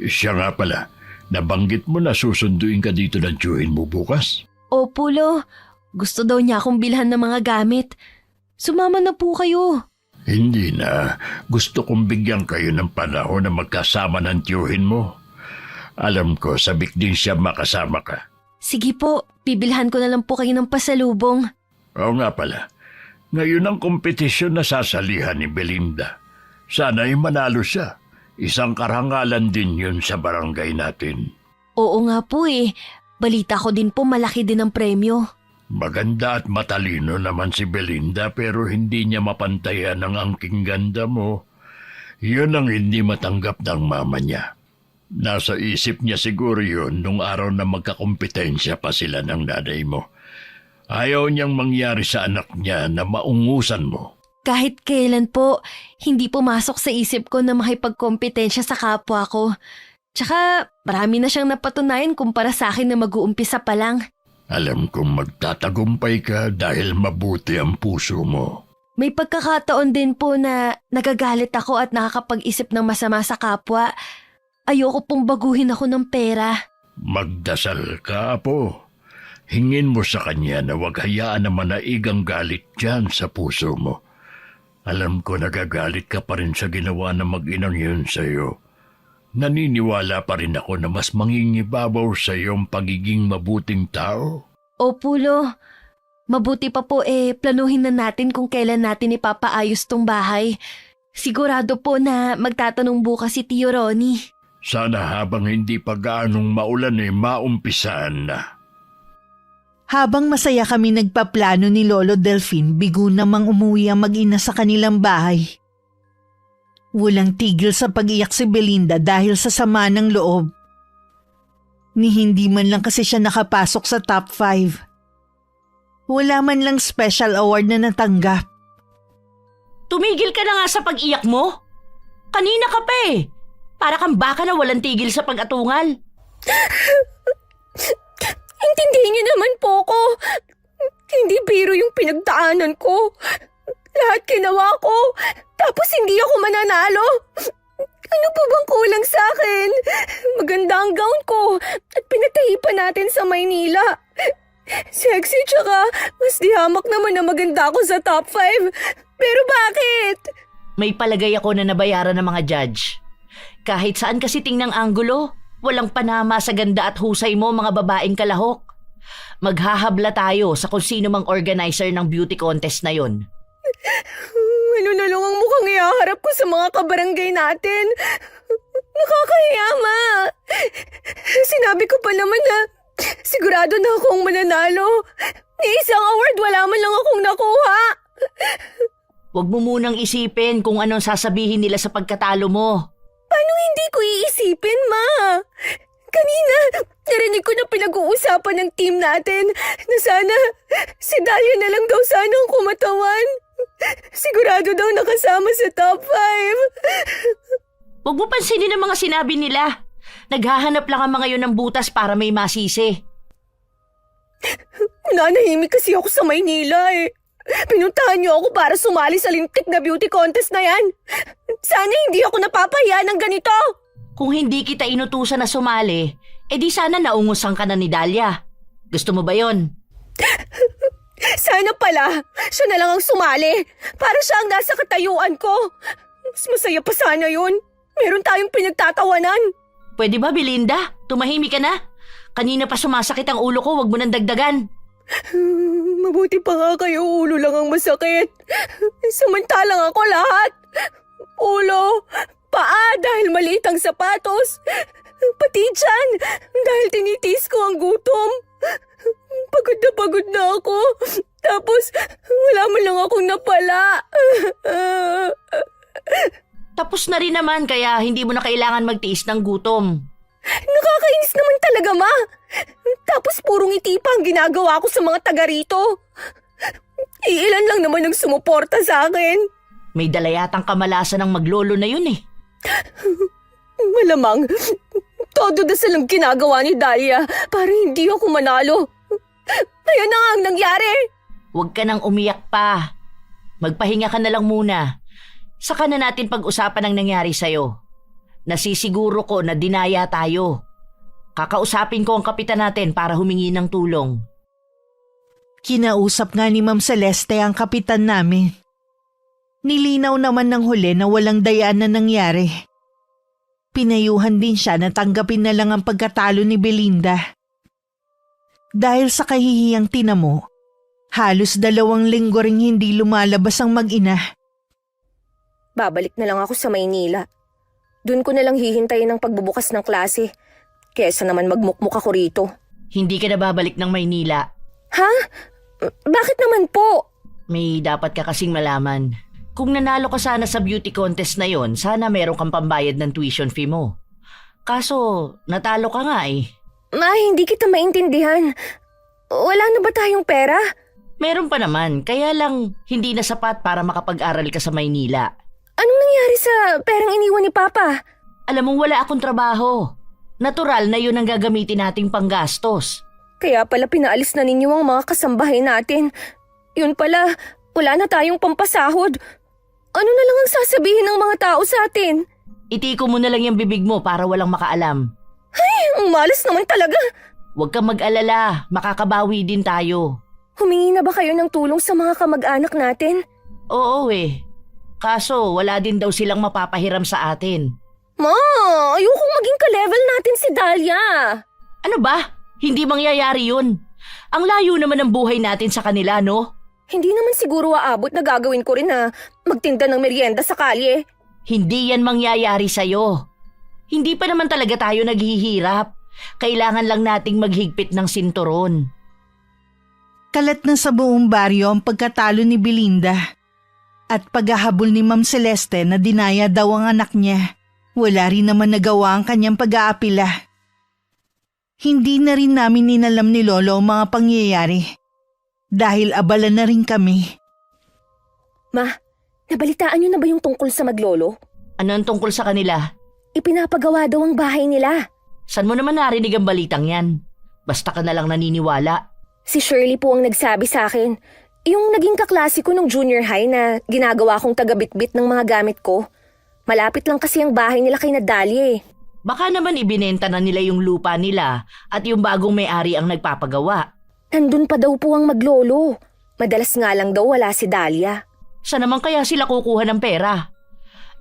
Siya nga pala. Nabanggit mo na susunduin ka dito ng tiyuhin mo bukas. Opo, Lo. Gusto daw niya akong bilhan ng mga gamit. Sumama na po kayo. Hindi na. Gusto kong bigyan kayo ng panahon na magkasama ng tiyuhin mo. Alam ko, sabik din siya makasama ka. Sige po, bibilhan ko na lang po kayo ng pasalubong. Oo nga pala. Ngayon ang kompetisyon na sasalihan ni Belinda. Sana'y manalo siya. Isang karangalan din yun sa barangay natin. Oo nga po eh. Balita ko din po malaki din ang premyo. Maganda at matalino naman si Belinda pero hindi niya mapantayan ang angking ganda mo. Yun ang hindi matanggap ng mama niya. Nasa isip niya siguro yun nung araw na magkakompetensya pa sila ng nanay mo. Ayaw niyang mangyari sa anak niya na maungusan mo. Kahit kailan po, hindi pumasok sa isip ko na makipagkompetensya sa kapwa ko. Tsaka marami na siyang napatunayan kumpara sa akin na mag-uumpisa pa lang. Alam kong magtatagumpay ka dahil mabuti ang puso mo. May pagkakataon din po na nagagalit ako at nakakapag-isip ng masama sa kapwa. Ayoko pong baguhin ako ng pera. Magdasal ka, Apo. Hingin mo sa kanya na huwag hayaan na manaigang galit dyan sa puso mo. Alam ko nagagalit ka pa rin sa ginawa ng mag-inang yun sa'yo. Naniniwala pa rin ako na mas mangingibabaw sa iyong pagiging mabuting tao. Opo, Lo. Mabuti pa po planuhin na natin kung kailan natin ipapaayos tong bahay. Sigurado po na magtatanong bukas si Tio Ronnie. Sana habang hindi pa gaanong maulan maumpisaan na. Habang masaya kami nagpaplano ni Lolo Delfin, bigo namang umuwi ang mag-ina sa kanilang bahay. Walang tigil sa pag-iyak si Belinda dahil sa sama ng loob. Ni hindi man lang kasi siya nakapasok sa top 5. Wala man lang special award na natanggap. Tumigil ka na nga sa pag-iyak mo. Kanina ka pa eh. Para kang baka na walang tigil sa pag-atungal. Intindihin niyo naman po ko. Hindi biro yung pinagdaanan ko. Lahat ginawa ko. Tapos hindi ako mananalo. Ano pa bang kulang sa akin? Maganda ang gown ko at pinatahi pa natin sa Maynila. Sexy tsaka mas dihamak naman na maganda ako sa top 5. Pero bakit? May palagay ako na nabayaran ng mga judge. Kahit saan kasi tingnang anggulo, walang panama sa ganda at husay mo mga babaeng kalahok. Maghahabla tayo sa kung sino mang organizer ng beauty contest na yon. Ano na lang ang mukhang ihaharap ko sa mga kabarangay natin? Nakakahiya, Ma. Sinabi ko pa naman na sigurado na akong mananalo. Ni isang award wala man lang akong nakuha. Huwag mo munang isipin kung anong sasabihin nila sa pagkatalo mo. Paano hindi ko iisipin, Ma? Kanina, narinig ko na pinag-uusapan ng team natin na sana si Dahlia na lang daw sana ang kumatawan. Sigurado daw nakasama sa top 5. Huwag mo pansinin ang mga sinabi nila. Naghahanap lang ang mga yun ng butas para may masisi. Nanahimik kasi ako sa Maynila eh. Pinuntahan niyo ako para sumali sa lintik na beauty contest na yan. Sana hindi ako napapahiya ng ganito. Kung hindi kita inutusan na sumali, edi sana naungusan ka na ni Dahlia. Gusto mo ba yon? Sana pala, siya na lang ang sumali. Para siya ang nasa katayuan ko. Mas masaya pa sana yun. Meron tayong pinagtatawanan. Pwede ba, Belinda? Tumahimik ka na? Kanina pa sumasakit ang ulo ko, wag mo nang dagdagan. Mabuti pa nga kayo, ulo lang ang masakit. Samantalang ako lahat. Ulo, paa dahil maliit ang sapatos. Pati tiyan dahil tinitiis ko ang gutom. Pagod na ako. Tapos wala man lang akong napala. Tapos na rin naman kaya hindi mo na kailangan magtiis ng gutom. Nakakainis naman talaga, Ma. Tapos puro ngiti pa ang ginagawa ko sa mga taga rito. Iilan lang naman ang sumuporta sa akin. May dala yatang kamalasan ng maglolo na yun eh. Malamang, todo dasal ang ginagawa ni Dahlia para hindi ako manalo. Ayan na nga ang nangyari. Huwag ka nang umiyak pa. Magpahinga ka na lang muna. Saka na natin pag-usapan ang nangyari sa'yo. Nasisiguro ko na dinaya tayo. Kakausapin ko ang kapitan natin para humingi ng tulong. Kinausap nga ni Ma'am Celeste ang kapitan namin. Nilinaw naman ng huli na walang dayaan na nangyari. Pinayuhan din siya na tanggapin na lang ang pagkatalo ni Belinda. Dahil sa kahihiyang tinamo, halos 2 linggo ring hindi lumalabas ang mag-ina. Babalik na lang ako sa Maynila. Doon ko na lang hihintayin ang pagbubukas ng klase. Kesa naman magmukmuk ako rito. Hindi ka na babalik ng Maynila. Ha? Bakit naman po? May dapat ka kasing malaman. Kung nanalo ka sana sa beauty contest na yon, sana meron kang pambayad ng tuition fee mo. Kaso, natalo ka nga eh. Ma, hindi kita maintindihan. Wala na ba tayong pera? Meron pa naman, kaya lang hindi na sapat para makapag-aral ka sa Maynila. Anong nangyari sa perang iniwan ni Papa? Alam mong wala akong trabaho. Natural na yun ang gagamitin nating panggastos. Kaya pala pinaalis na ninyo ang mga kasambahay natin. Yun pala, wala na tayong pampasahod. Ano na lang ang sasabihin ng mga tao sa atin? Itiko mo na lang yung bibig mo para walang makaalam. Ang malas naman talaga. Huwag kang mag-alala, makakabawi din tayo. Humingi na ba kayo ng tulong sa mga kamag-anak natin? Oo eh. Kaso wala din daw silang mapapahiram sa atin. Ma, ayokong maging ka-level natin si Dahlia. Ano ba? Hindi mangyayari yun. Ang layo naman ng buhay natin sa kanila, no? Hindi naman siguro aabot na gagawin ko rin na magtinda ng merienda sa kalye. Hindi yan mangyayari sa'yo. Hindi pa naman talaga tayo naghihirap. Kailangan lang nating maghigpit ng sinturon. Kalat na sa buong baryo ang pagkatalo ni Belinda. At paghahabol ni Ma'am Celeste na dinaya daw ang anak niya. Wala rin naman nagawa ang kanyang pag-aapila. Hindi na rin namin inalam ni Lolo ang mga pangyayari. Dahil abala na rin kami. Ma, nabalitaan niyo na ba yung tungkol sa maglolo? Ano ang tungkol sa kanila? Ipinapagawa daw ang bahay nila. Saan mo naman narinig ang balitang yan? Basta ka na lang naniniwala. Si Shirley po ang nagsabi sa akin. Yung naging kaklase ko nung junior high na ginagawa kong taga-bitbit ng mga gamit ko. Malapit lang kasi ang bahay nila kay Nadalia eh. Baka naman ibinenta na nila yung lupa nila at yung bagong may-ari ang nagpapagawa. Nandun pa daw po ang maglolo. Madalas nga lang daw wala si Dahlia. Saan naman kaya sila kukuha ng pera?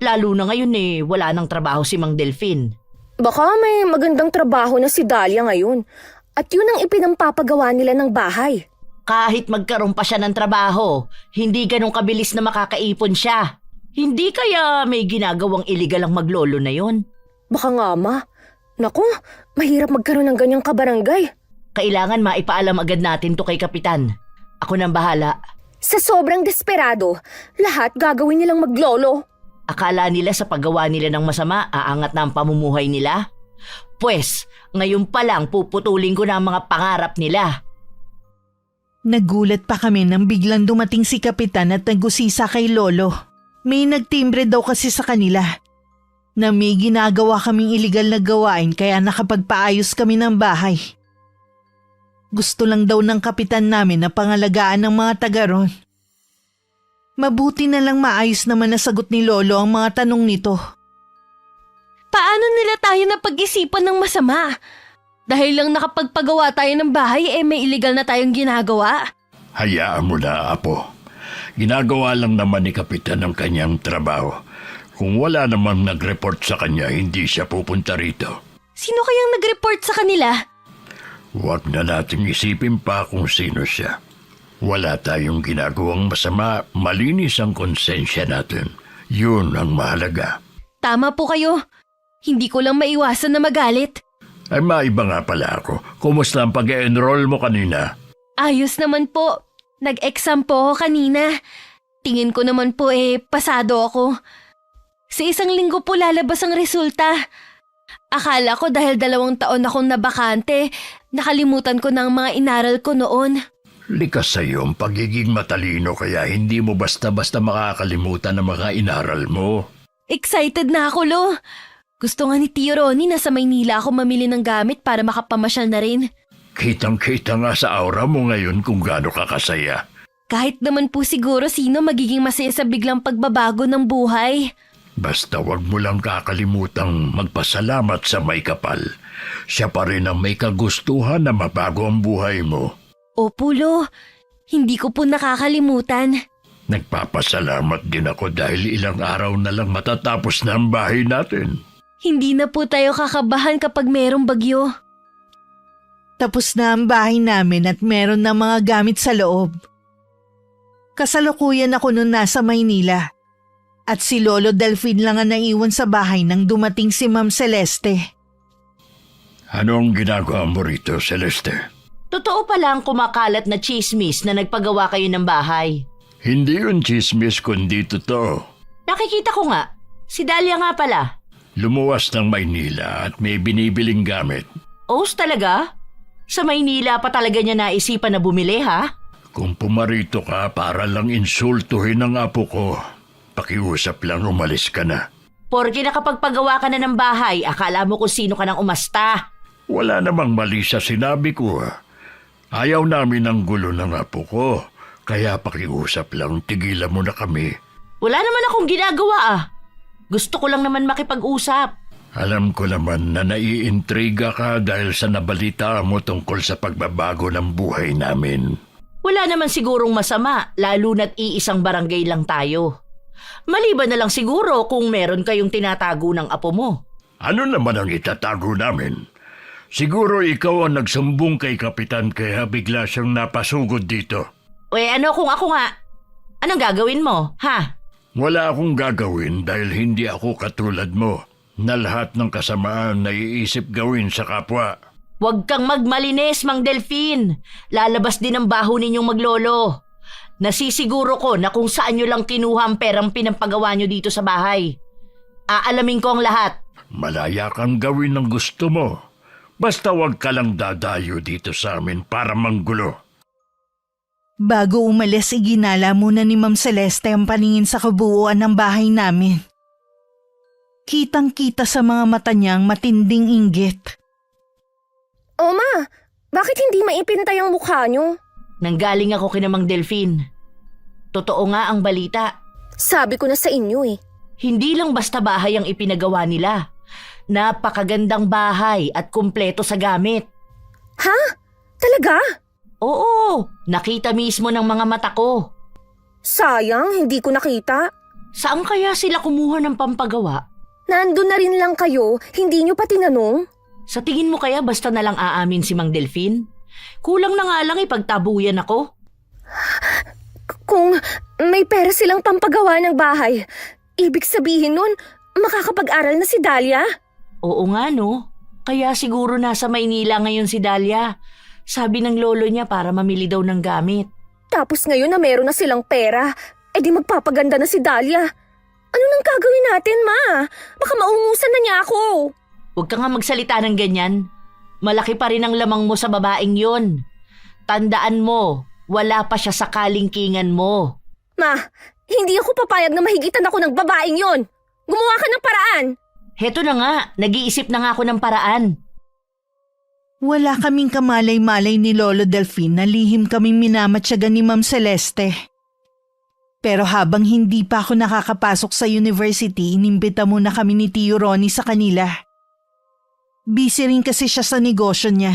Lalo na ngayon wala nang trabaho si Mang Delfin. Baka may magandang trabaho na si Dahlia ngayon. At yun ang ipinampapagawa nila ng bahay. Kahit magkaroon pa siya ng trabaho, hindi ganun kabilis na makakaipon siya. Hindi kaya may ginagawang iligal ang maglolo na yon? Baka nga ma. Naku, mahirap magkaroon ng ganyang kabarangay. Kailangan maipaalam agad natin to kay Kapitan. Ako nang bahala. Sa sobrang desperado, lahat gagawin nilang maglolo. Akala nila sa paggawa nila ng masama, aangat na ang pamumuhay nila? Pwes, ngayon pa lang puputulin ko na ang mga pangarap nila. Nagulat pa kami nang biglang dumating si Kapitan at nagusisa kay Lolo. May nagtimbre daw kasi sa kanila na may ginagawa kaming iligal na gawain kaya nakapagpaayos kami ng bahay. Gusto lang daw ng kapitan namin na pangalagaan ng mga taga ron. Mabuti na lang maayos naman na sagot ni Lolo ang mga tanong nito. Paano nila tayo napag-isipan ng masama? Dahil lang nakapagpagawa tayo ng bahay may illegal na tayong ginagawa? Hayaan mo na, Apo. Ginagawa lang naman ni Kapitan ang kanyang trabaho. Kung wala namang nag-report sa kanya, hindi siya pupunta rito. Sino kayang nag-report sa kanila? Huwag na nating isipin pa kung sino siya. Wala tayong ginagawang masama, malinis ang konsensya natin. Yun ang mahalaga. Tama po kayo. Hindi ko lang maiwasan na magalit. Ay maiba nga pala ako. Kumusta ang pag-enroll mo kanina? Ayos naman po. Nag-exam po ako kanina. Tingin ko naman po pasado ako. Sa 1 linggo po lalabas ang resulta. Akala ko dahil 2 taon akong nabakante, nakalimutan ko na ang mga inaral ko noon. Likas sa iyo ang pagiging matalino kaya hindi mo basta-basta makakalimutan ang mga inaral mo. Excited na ako, Lo. Gusto nga ni Tio Ronnie na sa Maynila ako mamili ng gamit para makapamasyal na rin. Kitang-kita nga sa aura mo ngayon kung gaano ka kasaya. Kahit naman po siguro sino magiging masaya sa biglang pagbabago ng buhay. Basta wag mo lang kakalimutang magpasalamat sa may kapal. Siya pa rin ang may kagustuhan na mabago ang buhay mo. Opo, Lo. Hindi ko po nakakalimutan. Nagpapasalamat din ako dahil ilang araw na lang matatapos na ang bahay natin. Hindi na po tayo kakabahan kapag merong bagyo. Tapos na ang bahay namin at meron na mga gamit sa loob. Kasalukuyan ako noon nasa Maynila. At si Lolo Delfin lang ang naiwan sa bahay nang dumating si Ma'am Celeste. Ano ang ginagawa mo rito, Celeste? Totoo pala ang kumakalat na chismis na nagpagawa kayo ng bahay. Hindi yun chismis kundi totoo. Nakikita ko nga. Si Dahlia nga pala. Lumuwas ng Maynila at may binibiling gamit. Os talaga? Sa Maynila pa talaga niya naisipan na bumili, ha? Kung pumarito ka para lang insultuhin ang apo ko, pakiusap lang umalis ka na. Porke nakapagpagawa ka na ng bahay, akala mo kung sino ka nang umasta. Wala namang mali sa sinabi ko. Ayaw namin ng gulo ng apo ko, kaya pakiusap lang tigilan mo na kami. Wala naman akong ginagawa, ah. Gusto ko lang naman makipag-usap. Alam ko naman na naiintriga ka dahil sa nabalita mo tungkol sa pagbabago ng buhay namin. Wala naman sigurong masama, lalo na't iisang barangay lang tayo. Maliban na lang siguro kung meron kayong tinatago ng apo mo. Ano naman ang itatago namin? Siguro ikaw ang nagsumbong kay Kapitan kaya bigla siyang napasugod dito. Ano kung ako nga? Anong gagawin mo, ha? Wala akong gagawin dahil hindi ako katulad mo na lahat ng kasamaan naiisip gawin sa kapwa. Huwag kang magmalinis, Mang Delfin. Lalabas din ang baho ninyong maglolo. Nasisiguro ko na kung saan nyo lang kinuha ang perang pinampagawa nyo dito sa bahay. Aalamin ko ang lahat. Malaya kang gawin ng gusto mo. Basta wag ka lang dadayo dito sa amin para manggulo. Bago umalis, iginala muna ni Ma'am Celeste ang paningin sa kabuuan ng bahay namin. Kitang-kita sa mga mata niyang matinding inggit. Ma, bakit hindi maipintay ang mukha niyo? Nanggaling ako kina Mang Delfin. Totoo nga ang balita. Sabi ko na sa inyo eh. Hindi lang basta bahay ang ipinagawa nila. Napakagandang bahay at kumpleto sa gamit. Ha? Talaga? Oo, nakita mismo ng mga mata ko. Sayang, hindi ko nakita. Saan kaya sila kumuha ng pampagawa? Nandun na rin lang kayo, hindi nyo pa tinanong? Sa tingin mo kaya basta na lang aamin si Mang Delfin? Kulang na nga lang ipagtabuyan ako. Kung may pera silang pampagawa ng bahay, ibig sabihin nun, makakapag-aral na si Dahlia? Oo nga no, kaya siguro nasa Maynila ngayon si Dahlia. Sabi ng lolo niya para mamili daw ng gamit. Tapos ngayon na meron na silang pera, di magpapaganda na si Dahlia. Ano nang gagawin natin, Ma? Baka maungusan na niya ako. Huwag ka nga magsalita ng ganyan. Malaki pa rin ang lamang mo sa babaeng yon. Tandaan mo, wala pa siya sa kalingkingan mo. Ma, hindi ako papayag na mahigitan ako ng babaeng yon. Gumawa ka ng paraan. Heto na nga, nag-iisip na nga ako ng paraan. Wala kaming kamalay-malay ni Lolo Delfin na lihim kaming minamatyagan ni Ma'am Celeste. Pero habang hindi pa ako nakakapasok sa university, inimbita muna kami ni Tio Ronnie sa kanila. Busy rin kasi siya sa negosyo niya,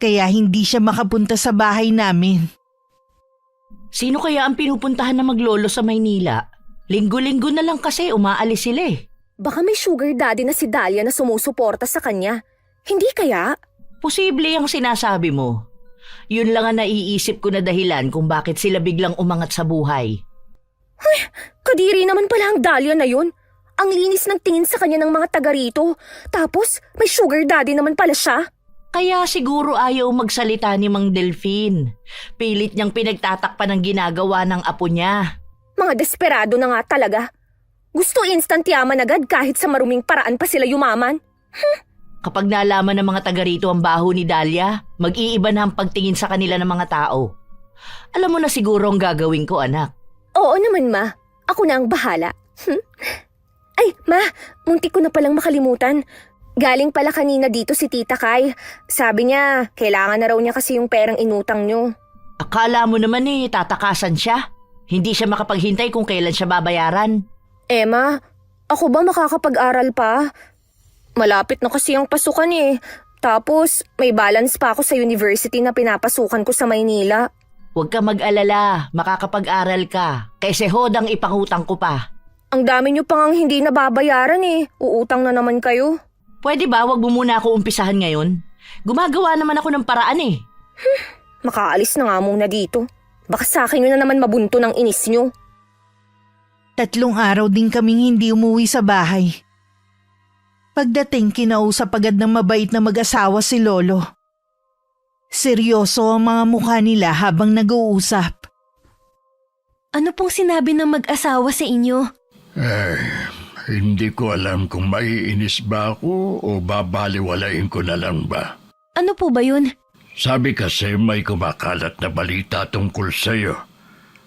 kaya hindi siya makapunta sa bahay namin. Sino kaya ang pinupuntahan na maglolo sa Maynila? Linggo-linggo na lang kasi umaalis sila eh. Baka may sugar daddy na si Dahlia na sumusuporta sa kanya. Hindi kaya? Posible ang sinasabi mo. Yun lang ang naiisip ko na dahilan kung bakit sila biglang umangat sa buhay. Ay, kadiri naman pala ang Dahlia na yun. Ang linis ng tingin sa kanya ng mga taga rito. Tapos, may sugar daddy naman pala siya. Kaya siguro ayaw magsalita ni Mang Delfin. Pilit niyang pinagtatakpan ng ginagawa ng apo niya. Mga desperado na nga talaga. Gusto instant yaman agad kahit sa maruming paraan pa sila yumaman. Kapag nalaman ng mga taga rito ang baho ni Dahlia, mag-iiba na ang pagtingin sa kanila ng mga tao. Alam mo na siguro ang gagawin ko, anak. Oo naman, Ma. Ako na ang bahala. Ay, Ma, muntik ko na palang makalimutan. Galing pala kanina dito si Tita Kai. Sabi niya, kailangan na raw niya kasi yung perang inutang niyo. Akala mo naman tatakasan siya. Hindi siya makapaghintay kung kailan siya babayaran. Ma, Ako ba makakapag-aral pa? Malapit na kasi ang pasukan eh. Tapos, may balance pa ako sa university na pinapasukan ko sa Maynila. Huwag ka mag-alala, makakapag-aral ka. Kasi hodang ipangutang ko pa. Ang dami niyo pang hindi nababayaran eh. Uutang na naman kayo. Pwede ba wag mo muna ako umpisahan ngayon? Gumagawa naman ako ng paraan eh. Makaalis na nga muna dito. Baka sa akin yun na naman mabunto ng inis niyo. 3 araw din kaming hindi umuwi sa bahay. Pagdating, kinausap agad ng mabait na mag-asawa si Lolo. Seryoso ang mga mukha nila habang nag-uusap. Ano pong sinabi ng mag-asawa sa inyo? Hindi ko alam kung maiinis ba ako o babaliwalain ko na lang ba. Ano po ba yun? Sabi kasi may kumakalat na balita tungkol sa'yo.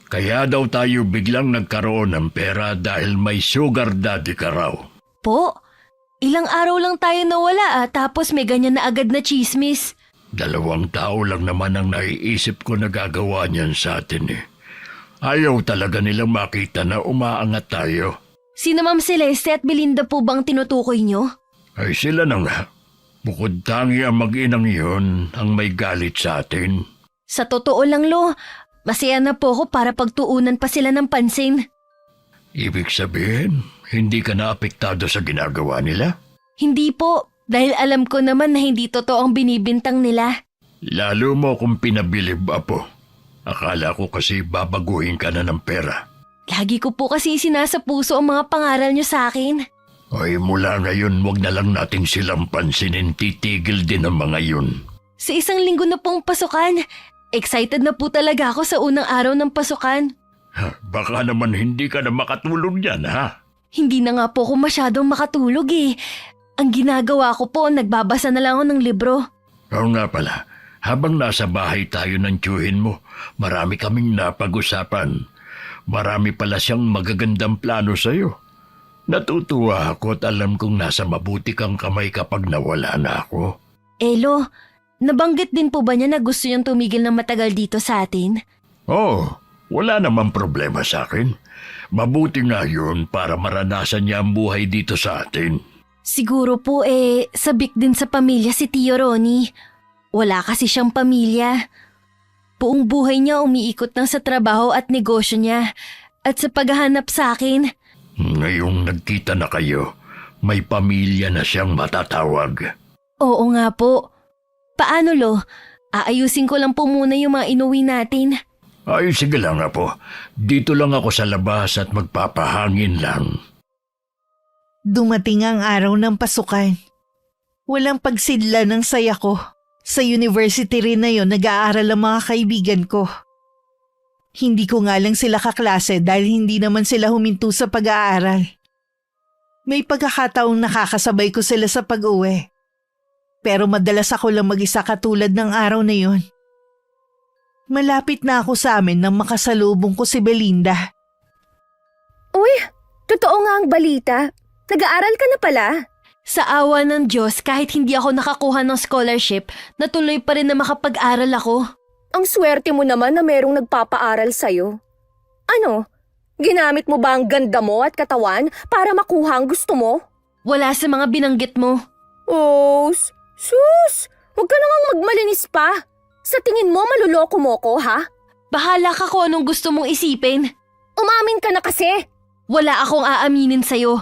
Kaya daw tayo biglang nagkaroon ng pera dahil may sugar daddy ka raw. Po, ilang araw lang tayo nawala tapos may ganyan na agad na chismis. 2 tao lang naman ang naiisip ko na gagawa niyan sa atin eh. Ayaw talaga nilang makita na umaangat tayo. Sino Ma'am Celeste at Belinda po bang tinutukoy nyo? Ay sila na nga. Bukod tangi ang mag-inang yun ang may galit sa atin. Sa totoo lang, Lo, masaya na po ako para pagtuunan pa sila ng pansin. Ibig sabihin, hindi ka naapektado sa ginagawa nila? Hindi po, dahil alam ko naman na hindi totoo ang binibintang nila. Lalo mo kung pinabilib, Apo. Akala ko kasi babaguhin ka na ng pera. Lagi ko po kasi sinasa puso ang mga pangaral nyo sa akin. Ay mula ngayon, wag na lang nating silang pansinin, titigil din ang mga yun. Sa 1 linggo na pong pasukan, excited na po talaga ako sa unang araw ng pasukan. Baka naman hindi ka na makatulog yan, ha? Hindi na nga po ako masyadong makatulog eh. Ang ginagawa ko po, nagbabasa na lang ako ng libro. Oo nga pala, habang nasa bahay tayo ng tiyuhin mo, marami kaming napag-usapan. Marami pala siyang magagandang plano sa'yo. Natutuwa ako at alam kong nasa mabuti kang kamay kapag nawala na ako. Elo, nabanggit din po ba niya na gusto niyang tumigil ng matagal dito sa atin? Oo, wala namang problema sa akin. Mabuti nga yun para maranasan niya ang buhay dito sa atin. Siguro po sabik din sa pamilya si Tio Ronnie. Wala kasi siyang pamilya. Buong buhay niya umiikot lang sa trabaho at negosyo niya at sa paghahanap sa akin. Ngayong nagkita na kayo, may pamilya na siyang matatawag. Oo nga po. Paano, Lo? Aayusin ko lang po muna yung mga inuwi natin. Ay, sige lang Apo. Dito lang ako sa labas at magpapahangin lang. Dumating ang araw ng pasukan. Walang pagsidla ng saya ko. Sa university rin na yon nag-aaral ang mga kaibigan ko. Hindi ko nga lang sila kaklase dahil hindi naman sila huminto sa pag-aaral. May pagkakataong nakakasabay ko sila sa pag-uwi. Pero madalas ako lang mag-isa katulad ng araw na yon. Malapit na ako sa amin nang makasalubong ko si Belinda. Uy, totoo nga ang balita. Nag-aaral ka na pala. Sa awa ng Diyos, kahit hindi ako nakakuha ng scholarship, natuloy pa rin na makapag-aral ako. Ang swerte mo naman na merong nagpapaaral sa'yo. Ano? Ginamit mo ba ang ganda mo at katawan para makuha ang gusto mo? Wala sa mga binanggit mo. Oh, sus! Huwag ka namang magmalinis pa. Sa tingin mo, maluloko mo ko, ha? Bahala ka kung anong gusto mong isipin. Umamin ka na kasi. Wala akong aaminin sa'yo.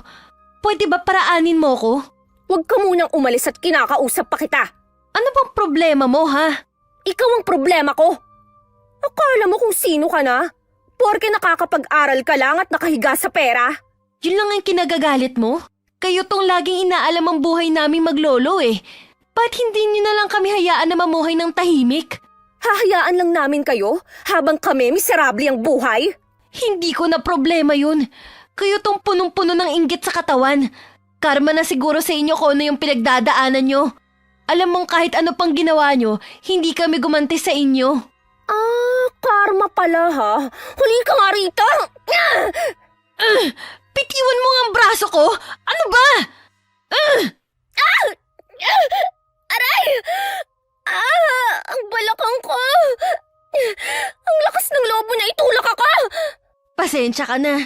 Pwede ba paraanin mo ko? Huwag ka munang umalis at kinakausap pa kita. Ano bang problema mo, ha? Ikaw ang problema ko. Akala mo kung sino ka na? Porke nakakapag-aral ka lang at nakahiga sa pera. Yun lang ang kinagagalit mo? Kayo tong laging inaalam ang buhay naming maglolo eh. Ba't hindi niyo na lang kami hayaan na mamuhay ng tahimik? Hahayaan lang namin kayo habang kami miserable ang buhay? Hindi ko na problema yun. Kayo tong punong-puno ng inggit sa katawan. Karma na siguro sa inyo kung ano yung pinagdadaanan nyo. Alam mong kahit ano pang ginawa nyo, hindi kami gumanti sa inyo. Ah, karma pala ha. Huli ka nga rito! Bitiwan mo nga ang braso ko! Ano ba? Aray! Ang balakang ko! Ang lakas ng lobo na itulak ako! Pasensya ka na.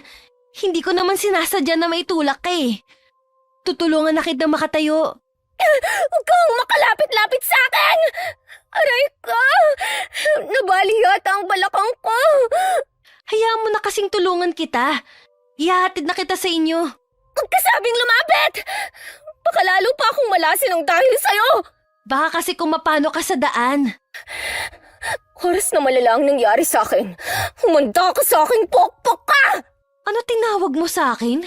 Hindi ko naman sinasadya na maitulak ka eh. Tutulungan na kita makatayo. Huwag kang makalapit-lapit sa akin! Aray ko! Nabali yata ang balakang ko! Hayaan mo na kasing tulungan kita. Ihahatid na kita sa inyo. Huwag ka sabing lumapit! Baka lalo pa akong malasin ng dahil sa'yo! Baka kasi kung mapano ka sa daan. Oras na malala ang nangyari sa akin. Humanda ka sa akin, pokpok ka! Ano tinawag mo sa akin?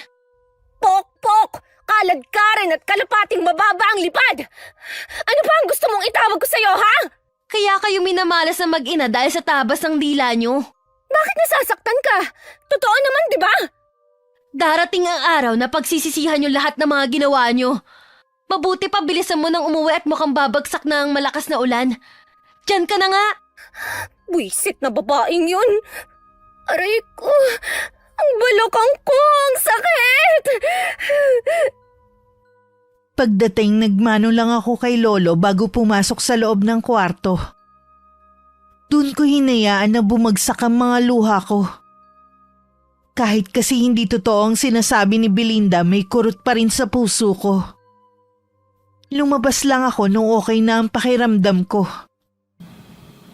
Pokpok! Kaladkarin at kalapating mababa ang lipad! Ano pa ang gusto mong itawag ko sa'yo, ha? Kaya kayo minamalas na mag-ina dahil sa tabas ng dila nyo. Bakit nasasaktan ka? Totoo naman, di ba? Darating ang araw na pagsisisihan nyo lahat ng mga ginawa nyo. Mabuti pa bilisan mo nang umuwi at mukhang babagsak na ang malakas na ulan. Diyan ka na nga. Buisit na babaeng yun. Aray ko, ang balakang ko, ang sakit! Pagdating, nagmano lang ako kay Lolo bago pumasok sa loob ng kwarto. Doon ko hinayaan na bumagsak ang mga luha ko. Kahit kasi hindi totoo ang sinasabi ni Belinda, may kurot pa rin sa puso ko. Lumabas lang ako nung okay na ang pakiramdam ko.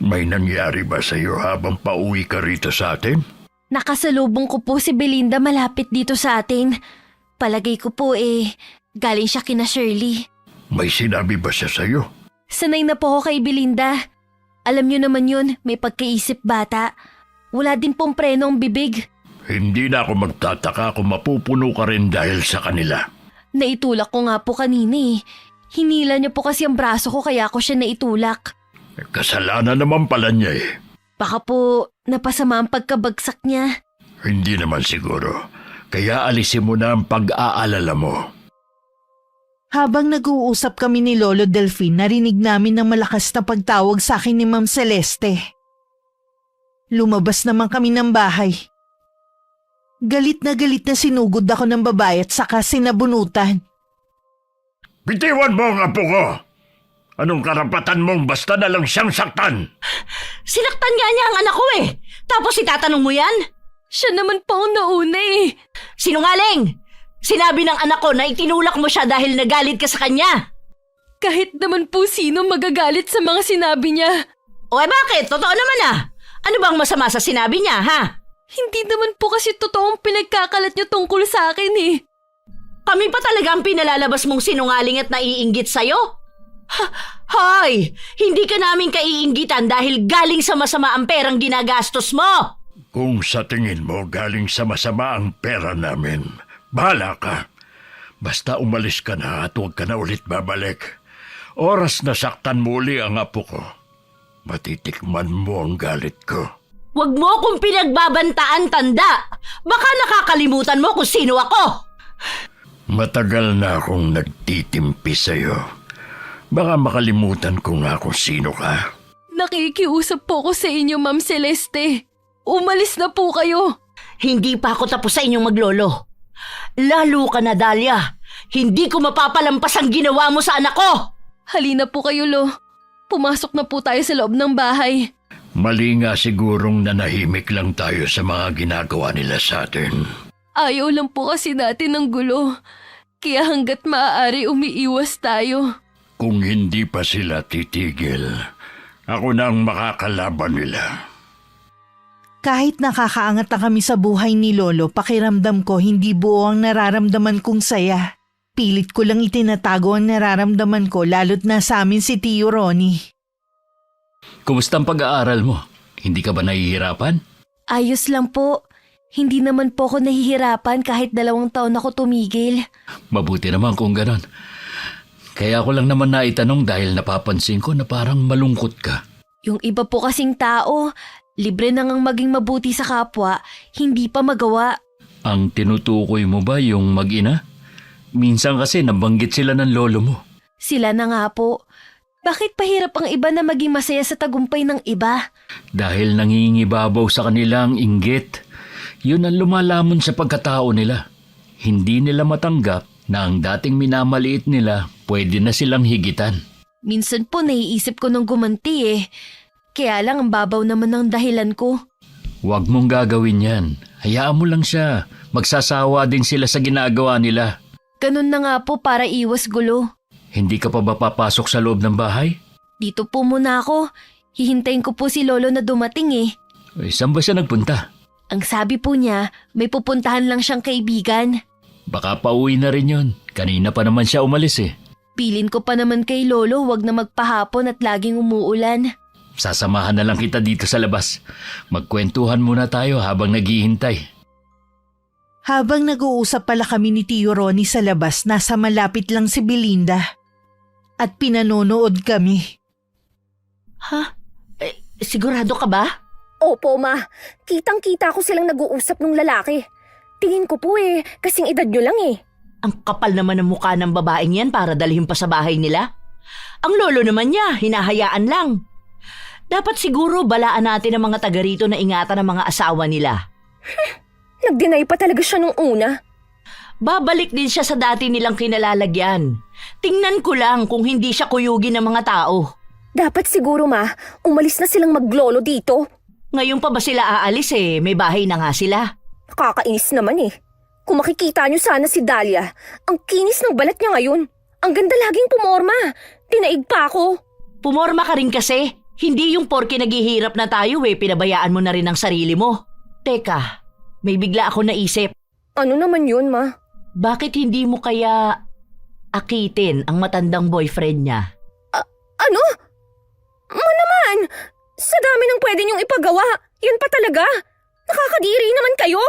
May nangyari ba sa'yo habang pauwi ka rito sa atin? Nakasalubong ko po si Belinda malapit dito sa atin. Palagay ko po galing siya kina Shirley. May sinabi ba siya sa'yo? Sanay na po ako kay Belinda. Alam niyo naman yun, may pagkaisip bata. Wala din pong preno ang bibig. Hindi na ako magtataka kung mapupuno ka rin dahil sa kanila. Naitulak ko nga po kanina eh. Hinila niya po kasi ang braso ko kaya ako siya naitulak. Kasalanan naman pala niya eh. Baka po napasama ang pagkabagsak niya. Hindi naman siguro. Kaya alisin mo na ang pag-aalala mo. Habang nag-uusap kami ni Lolo Delphine, narinig namin ng malakas na pagtawag sa akin ni Ma'am Celeste. Lumabas naman kami ng bahay. Galit na sinugod ako ng babae at saka sinabunutan. Bitiwan mo ang apo ko! Anong karapatan mong basta na lang siyang saktan? Sinaktan nga niya ang anak ko eh. Tapos itatanong mo yan? Siya naman po ang nauna eh. Sinungaling! Sinabi ng anak ko na itinulak mo siya dahil nagalit ka sa kanya. Kahit naman po sino magagalit sa mga sinabi niya. O bakit? Totoo naman ah. Ano bang masama sa sinabi niya, ha? Hindi naman po kasi totoong pinagkakalat niyo tungkol sa akin eh. Kami pa talaga ang pinalalabas mong sinungaling at naiinggit sa'yo? Hoy! Hindi ka namin kaiinggitan dahil galing sa masama ang perang ginagastos mo! Kung sa tingin mo galing sa masama ang pera namin, bahala ka. Basta umalis ka na at huwag ka na ulit babalik. Oras na saktan mo uli ang apo ko. Matitikman mo ang galit ko. Huwag mo akong pinagbabantaan, tanda! Baka nakakalimutan mo kung sino ako! Matagal na akong nagtitimpi sa'yo. Baka makalimutan ko nga kung sino ka. Nakikiusap po ko sa inyo, Ma'am Celeste. Umalis na po kayo. Hindi pa ako tapos sa inyong maglolo. Lalo ka na, Dahlia. Hindi ko mapapalampas ang ginawa mo sa anak ko! Halina po kayo, Lo. Pumasok na po tayo sa loob ng bahay. Mali nga sigurong nanahimik lang tayo sa mga ginagawa nila sa atin. Ayaw lang po kasi natin ng gulo. Kaya hanggat maaari umiiwas tayo. Kung hindi pa sila titigil, ako na ang makakalaban nila. Kahit nakakaangat na kami sa buhay ni Lolo, pakiramdam ko hindi buo ang nararamdaman kong saya. Pilit ko lang itinatago ang nararamdaman ko lalo't na sa amin si Tio Ronnie. Kumusta ang pag-aaral mo? Hindi ka ba nahihirapan? Ayos lang po. Hindi naman po ako nahihirapan kahit 2 taon ako tumigil. Mabuti naman kung ganon. Kaya ako lang naman naitanong dahil napapansin ko na parang malungkot ka. Yung iba po kasing tao, libre na ngang maging mabuti sa kapwa, hindi pa magawa. Ang tinutukoy mo ba yung mag-ina? Minsan kasi nabanggit sila ng lolo mo. Sila na nga po. Bakit pahirap ang iba na maging masaya sa tagumpay ng iba? Dahil nangingibabaw sa kanila ang inggit. Yun ang lumalamon sa pagkatao nila. Hindi nila matanggap na ang dating minamaliit nila pwede na silang higitan. Minsan po naiisip ko nung gumanti eh. Kaya lang ang babaw naman ng dahilan ko. Huwag mong gagawin yan. Hayaan mo lang siya. Magsasawa din sila sa ginagawa nila. Ganun na nga po para iwas gulo. Hindi ka pa ba papasok sa loob ng bahay? Dito po muna ako. Hihintayin ko po si Lolo na dumating eh. Eh, saan ba siya nagpunta? Ang sabi po niya, may pupuntahan lang siyang kaibigan. Baka pauwi na rin yun. Kanina pa naman siya umalis eh. Pilin ko pa naman kay Lolo wag na magpahapon at laging umuulan. Sasamahan na lang kita dito sa labas. Magkwentuhan muna tayo habang naghihintay. Habang nag-uusap pala kami ni Tio Ronnie sa labas, nasa malapit lang si Belinda. At pinanonood kami. Ha? Sigurado ka ba? Opo, ma. Kitang-kita ko silang nag-uusap ng lalaki. Tingin ko po kasing edad nyo lang eh. Ang kapal naman ng mukha ng babaeng yan para dalhin pa sa bahay nila. Ang lolo naman niya, hinahayaan lang. Dapat siguro balaan natin ang mga taga rito na ingatan ang mga asawa nila. Nag-deny pa talaga siya nung una. Babalik din siya sa dati nilang kinalalagyan. Tingnan ko lang kung hindi siya kuyugin ng mga tao. Dapat siguro, ma, umalis na silang maglolo dito. Ngayon pa ba sila aalis may bahay na nga sila. Nakakainis naman eh. Kung makikita nyo sana si Dahlia, ang kinis ng balat niya ngayon. Ang ganda laging pumorma. Tinaig pa ako. Pumorma ka rin kasi. Hindi yung porke naghihirap na tayo pinabayaan mo na rin ang sarili mo. Teka, may bigla ako naisip. Ano naman yun, ma? Bakit hindi mo kaya akitin ang matandang boyfriend niya? Ano? Ma naman! Sa dami ng pwede niyong ipagawa, yan pa talaga. Nakakadiri naman kayo.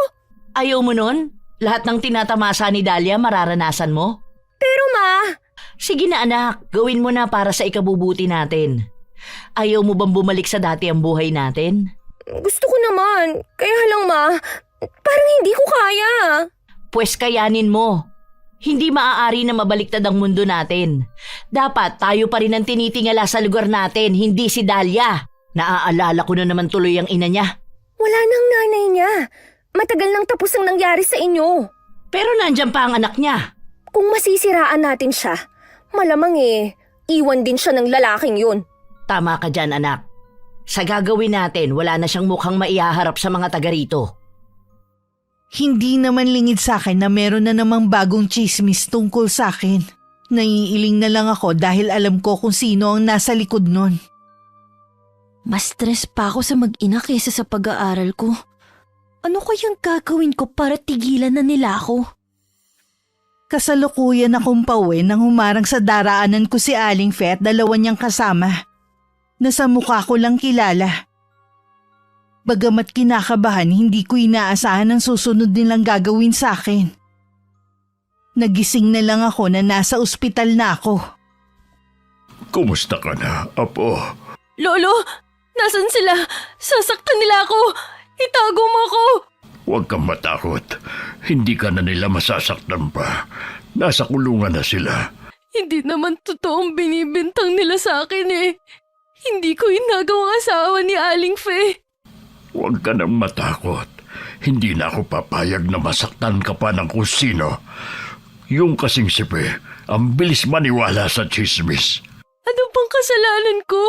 Ayaw mo nun? Lahat ng tinatamasa ni Dahlia mararanasan mo? Pero ma... Sige na anak, gawin mo na para sa ikabubuti natin. Ayaw mo bang bumalik sa dati ang buhay natin? Gusto ko naman. Kaya lang ma, parang hindi ko kaya. Pwes kayanin mo. Hindi maaari na mabaliktad ang mundo natin. Dapat tayo pa rin ang tinitingala sa lugar natin, hindi si Dahlia. Naaalala ko na naman tuloy ang ina niya. Wala nang nanay niya. Matagal nang tapos ang nangyari sa inyo. Pero nandyan pa ang anak niya. Kung masisiraan natin siya, malamang iwan din siya ng lalaking yun. Tama ka dyan anak. Sa gagawin natin, wala na siyang mukhang maihaharap sa mga taga rito. Hindi naman lingid sa akin na meron na namang bagong chismis tungkol sa akin. Naiiling na lang ako dahil alam ko kung sino ang nasa likod nun. Mas stress pa ako sa mag-ina kaysa sa pag-aaral ko. Ano kayang gagawin ko para tigilan na nila ako? Kasalukuyan akong pauwi nang humarang sa daraanan ko si Aling Fe at dalawa niyang kasama. Nasa mukha ko lang kilala. Bagamat kinakabahan, hindi ko inaasahan ang susunod nilang gagawin sa akin. Nagising na lang ako na nasa ospital na ako. Kumusta ka na, Apo? Lolo, nasan sila? Sasaktan nila ako! Itago mo ako! Huwag kang matakot. Hindi ka na nila masasaktan pa. Nasa kulungan na sila. Hindi naman totoong binibintang nila sa akin eh. Hindi ko inagawang asawa ni Aling Fe. Huwag ka nang matakot. Hindi na ako papayag na masaktan ka pa ng kung sino. Yung kasing sipe, ang bilis maniwala sa chismis. Ano bang kasalanan ko?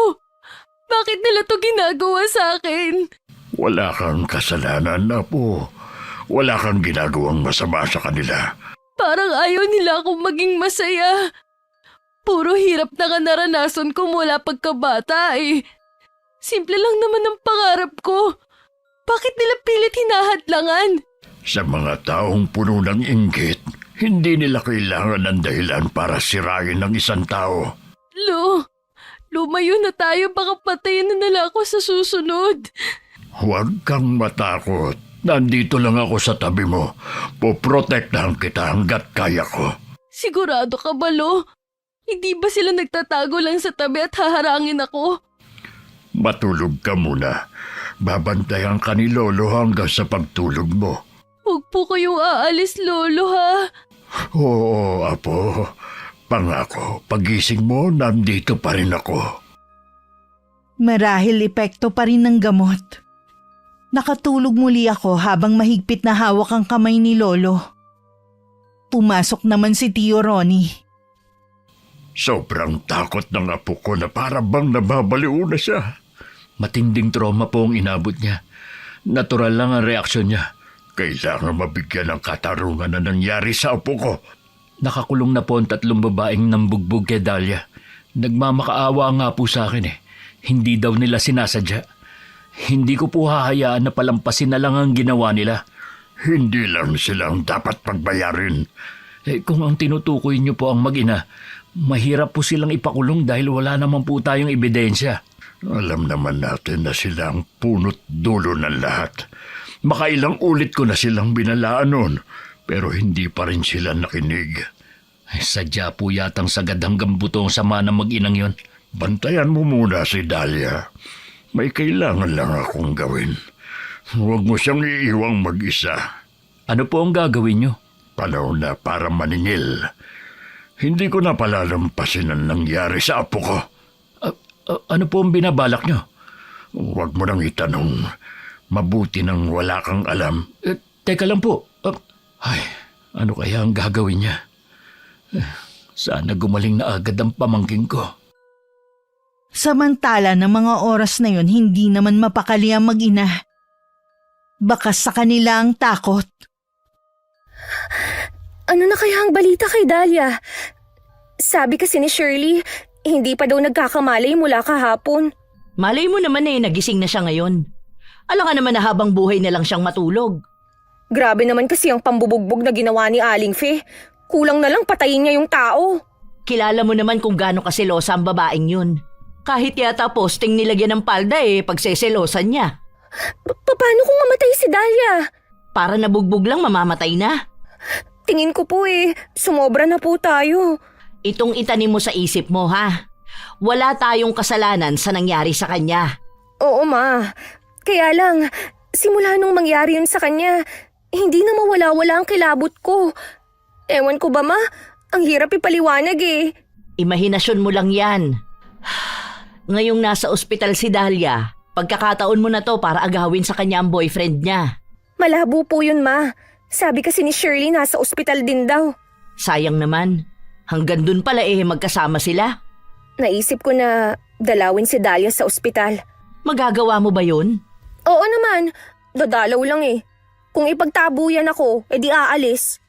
Bakit nila to ginagawa sa akin? Wala kang kasalanan, Apo. Wala kang ginagawang masama sa kanila. Parang ayaw nila akong maging masaya. Puro hirap na naranasan ko mula pagkabata eh. Simple lang naman ang pangarap ko. Bakit nila pilit hinahadlangan? Sa mga taong puno ng inggit, hindi nila kailangan ng dahilan para sirain ng isang tao. Lumayo na tayo, baka patayin na nila ako sa susunod. Huwag kang matakot. Nandito lang ako sa tabi mo. Poprotektahan kita hanggat kaya ko. Sigurado ka ba, Lo? Hindi ba sila nagtatago lang sa tabi at haharangin ako? Matulog ka muna. Babantayan ka ni Lolo hanggang sa pagtulog mo. Huwag po kayong aalis, Lolo, ha? Oo, Apo. Pangako, pagising mo, nandito pa rin ako. Marahil epekto pa rin ng gamot. Nakatulog muli ako habang mahigpit na hawak ang kamay ni Lolo. Pumasok naman si Tio Ronnie. Sobrang takot ng apo ko na para bang nababaliw na siya. Matinding trauma po ang inabot niya. Natural lang ang reaksyon niya. Kailangan mabigyan ng katarungan na nangyari sa apo ko. Nakakulong na po ang 3 babaeng nambugbog kay Dahlia. Nagmamakaawa nga po sa akin eh. Hindi daw nila sinasadya. Hindi ko po hahayaan na palampasin na lang ang ginawa nila. Hindi lang silang dapat pagbayarin. Kung ang tinutukoy niyo po ang mag-ina, mahirap po silang ipakulong dahil wala naman po tayong ebidensya. Alam naman natin na sila ang punot dulo ng lahat. Makailang ulit ko na silang binalaan noon, pero hindi pa rin sila nakinig. Sadya po yatang sagad hanggang buto ang sama ng mag-inang yon. Bantayan mo muna si Dahlia. May kailangan lang akong gawin. Huwag mo siyang iiwang mag-isa. Ano po ang gagawin niyo? Panahon na para maningil. Hindi ko na palalampasin ang nangyari sa apo ko. Ano po ang binabalak niyo? Huwag mo nang itanong. Mabuti nang wala kang alam. Teka lang po. Ano kaya ang gagawin niya? Sana gumaling na agad ang pamangkin ko. Samantala ng mga oras na yon hindi naman mapakali ang mag-ina. Baka sa kanila ang takot. Ano na kaya ang balita kay Dahlia? Sabi kasi ni Shirley, hindi pa daw nagkakamali mula kahapon. Malay mo naman nagising na siya ngayon. Alam naman na habang buhay na lang siyang matulog. Grabe naman kasi ang pambubugbog na ginawa ni Aling Fe. Kulang na lang patayin niya yung tao. Kilala mo naman kung gaano kaselosa ang babaeng yun. Kahit yata posting nilagyan ng palda pagseselosan niya. Paano kung mamatay si Dahlia? Para nabugbog lang mamamatay na. Tingin ko po sumobra na po tayo. Itong itanim mo sa isip mo ha. Wala tayong kasalanan sa nangyari sa kanya. Oo ma, kaya lang, simula nung mangyari yun sa kanya, hindi na mawala-wala ang kilabot ko. Ewan ko ba ma, ang hirap ipaliwanag Imahinasyon mo lang yan. Ngayong nasa ospital si Dahlia, pagkakataon mo na to para agawin sa kanya ang boyfriend niya. Malabo po yun ma, sabi kasi ni Shirley nasa ospital din daw. Sayang naman, hanggang dun pala magkasama sila. Naisip ko na dalawin si Dahlia sa ospital. Magagawa mo ba yun? Oo naman, dadalaw lang Kung ipagtabuyan ako, edi aalis.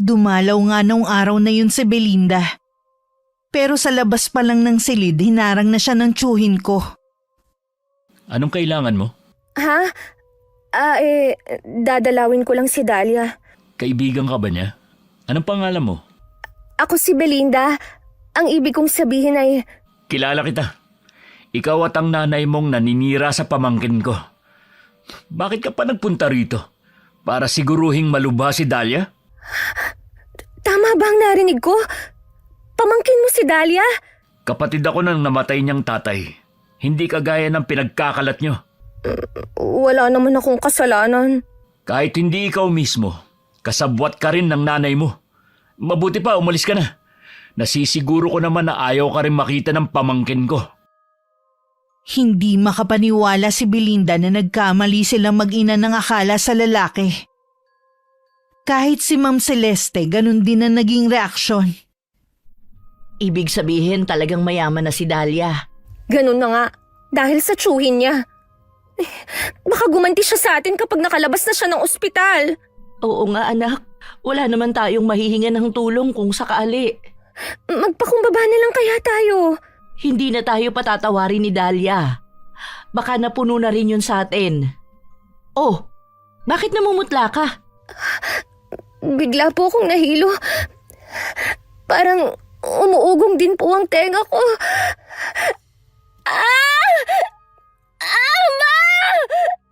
Dumalaw nga nung araw na yun si Belinda. Pero sa labas pa lang ng silid, hinarang na siya ng tiyuhin ko. Anong kailangan mo? Ha? Dadalawin ko lang si Dahlia. Kaibigan ka ba niya? Anong pangalan mo? Ako si Belinda. Ang ibig kong sabihin ay... Kilala kita. Ikaw at ang nanay mong naninira sa pamangkin ko. Bakit ka pa nagpunta rito? Para siguruhing malubha si Dahlia? Tama ba ang narinig ko? Pamangkin mo si Dahlia? Kapatid ako ng namatay niyang tatay. Hindi kagaya ng pinagkakalat niyo. Wala naman akong kasalanan. Kahit hindi ikaw mismo, kasabwat ka rin ng nanay mo. Mabuti pa, umalis ka na. Nasisiguro ko naman na ayaw ka rin makita ng pamangkin ko. Hindi makapaniwala si Belinda na nagkamali silang mag-ina ng akala sa lalaki. Kahit si Ma'am Celeste, ganun din ang naging reaksyon. Ibig sabihin talagang mayaman na si Dahlia. Ganun na nga, dahil sa tsuhin niya. Baka gumanti siya sa atin kapag nakalabas na siya ng ospital. Oo nga anak, wala naman tayong mahihingan ng tulong kung sakali. Magpakumbaba na lang kaya tayo. Hindi na tayo patatawarin ni Dahlia. Baka napuno na rin yun sa atin. Oh, bakit namumutla ka? Bigla po akong nahilo. Parang umuugong din po ang tenga ko. Ma!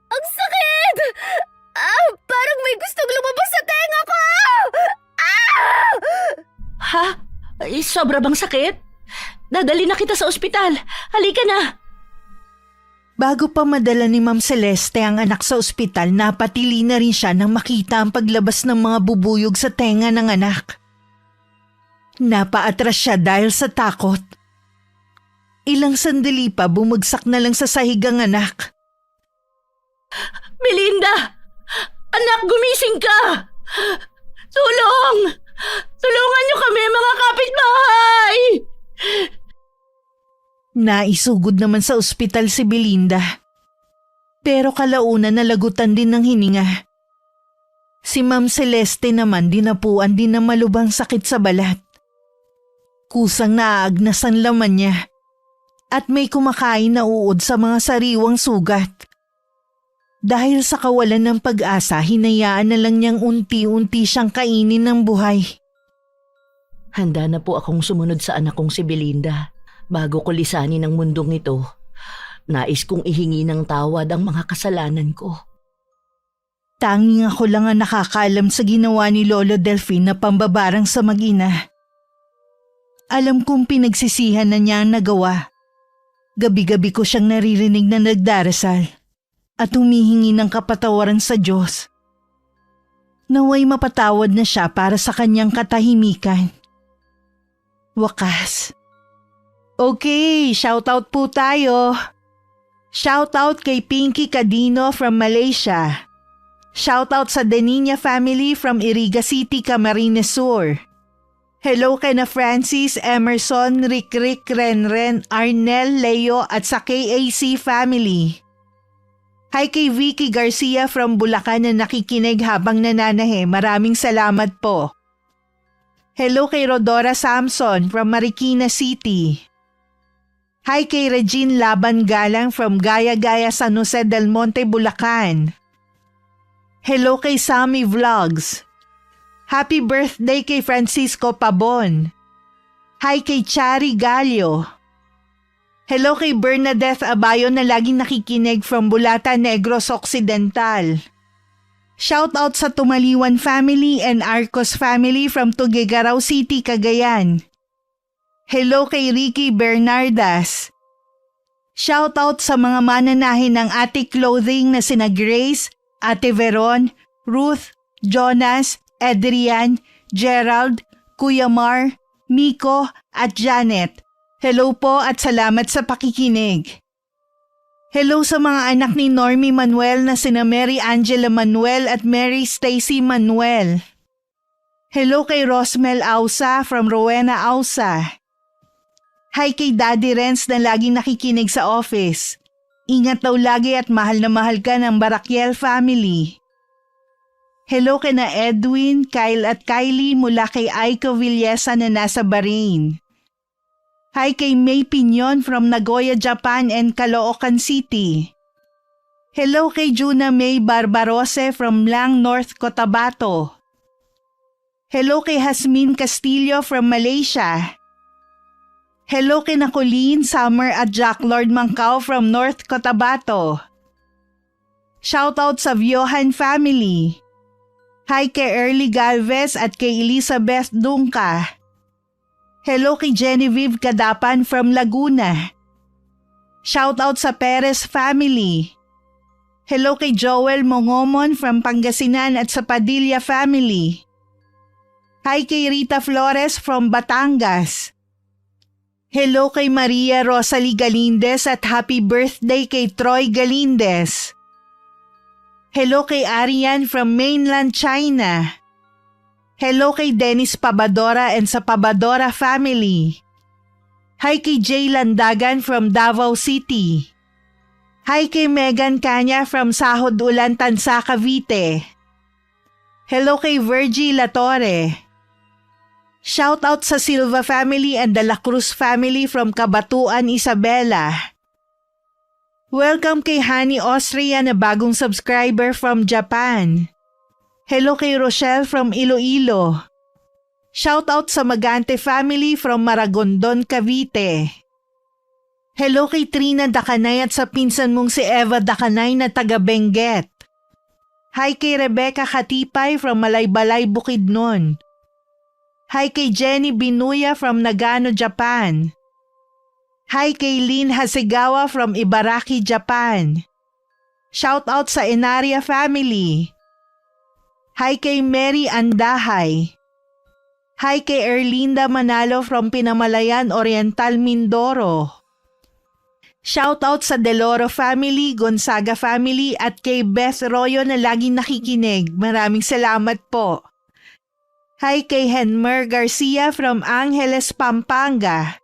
Ang sakit! Parang may gustong lumabas sa tenga ko! Ha? Sobra bang sakit? Dadali na kita sa ospital. Halika na. Bago pa madala ni Ma'am Celeste ang anak sa ospital, napatili na rin siya nang makita ang paglabas ng mga bubuyog sa tenga ng anak. Napaatras siya dahil sa takot. Ilang sandali pa bumagsak na lang sa sahig ang anak. Belinda! Anak, gumising ka! Tulong! Tulungan niyo kami, mga kapitbahay! Naisugod naman sa ospital si Belinda. Pero kalaunan nalagutan din ng hininga. Si Ma'am Celeste naman dinapuan din na malubhang sakit sa balat. Kusang naaagnas ang laman niya at may kumakain na uod sa mga sariwang sugat. Dahil sa kawalan ng pag-asa, hinayaan na lang niyang unti-unti siyang kainin ng buhay. Handa na po akong sumunod sa anak kong si Belinda. Bago ko lisanin ang mundong ito, nais kong ihingi ng tawad ang mga kasalanan ko. Tanging ako lang ang nakakaalam sa ginawa ni Lolo Delphine na pambabarang sa mag-ina. Alam kong pinagsisihan na niya ang nagawa. Gabi-gabi ko siyang naririnig na nagdarasal at humihingi ng kapatawaran sa Diyos. Naway mapatawad na siya para sa kanyang katahimikan. Wakas. Okay, shoutout po tayo. Shoutout kay Pinky Cadino from Malaysia. Shoutout sa Deninia family from Iriga City, Camarines Sur. Hello kay na Francis, Emerson, Rick, Renren, Arnel, Leo at sa KAC family. Hi kay Vicky Garcia from Bulacan na nakikinig habang nananahe. Maraming salamat po. Hello kay Rodora Samson from Marikina City. Hi kay Regine Laban Galang from Gaya-Gaya, San Jose del Monte, Bulacan. Hello kay Sammy Vlogs. Happy birthday kay Francisco Pabon. Hi kay Chari Gallo. Hello kay Bernadette Abayo na laging nakikinig from Bulata, Negros Occidental. Shout out sa Tumaliwan family and Arcos family from Tuguegarao City, Cagayan. Hello kay Ricky Bernardas. Shout out sa mga mananahin ng Ate Clothing na sina Grace, Ate Veron, Ruth, Jonas, Adrian, Gerald, Kuya Mar, Miko at Janet. Hello po at salamat sa pakikinig. Hello sa mga anak ni Normie Manuel na sina Mary Angela Manuel at Mary Stacy Manuel. Hello kay Rosmel Ausa from Rowena Ausa. Hi kay Daddy Renz na laging nakikinig sa office. Ingat daw lagi at mahal na mahal ka ng Barakiel family. Hello kay na Edwin, Kyle at Kylie mula kay Aiko Villesa na nasa Bahrain. Hi kay May Pinyon from Nagoya, Japan and Caloocan City. Hello kay Juna May Barbarose from Lang, North Cotabato. Hello kay Hasmin Castillo from Malaysia. Hello kay na Colleen, Summer at Jack Lord Mangkao from North Cotabato. Shoutout sa Viohan family. Hi kay Early Galvez at kay Elizabeth Dungka. Hello kay Genevieve Kadapan from Laguna. Shoutout sa Perez family. Hello kay Joel Mongomon from Pangasinan at sa Padilla family. Hi kay Rita Flores from Batangas. Hello kay Maria Rosalie Galindez at happy birthday kay Troy Galindez. Hello kay Arian from mainland China. Hello kay Dennis Pabadora and sa Pabadora family. Hi kay Jay Landagan from Davao City. Hi kay Megan Kanya from Sahod Ulan, Tansa, Cavite. Hello kay Virgie Latore. Shout out sa Silva family and the La Cruz family from Cabatuan, Isabela. Welcome kay Hani Austria na bagong subscriber from Japan. Hello kay Rochelle from Iloilo. Shout out sa Magante family from Maragondon, Cavite. Hello kay Trina Dakanay at sa pinsan mong si Eva Dakanay na taga Benguet. Hi kay Rebecca Katipay from Malaybalay, Bukidnon. Hi kay Jenny Binuya from Nagano, Japan. Hi kay Lynn Hasegawa from Ibaraki, Japan. Shout out sa Enaria family. Hi kay Mary Andahay. Hi kay Erlinda Manalo from Pinamalayan, Oriental, Mindoro. Shout out sa Deloro family, Gonzaga family at kay Beth Royo na laging nakikinig. Maraming salamat po. Hi kay Henmer Garcia from Angeles, Pampanga.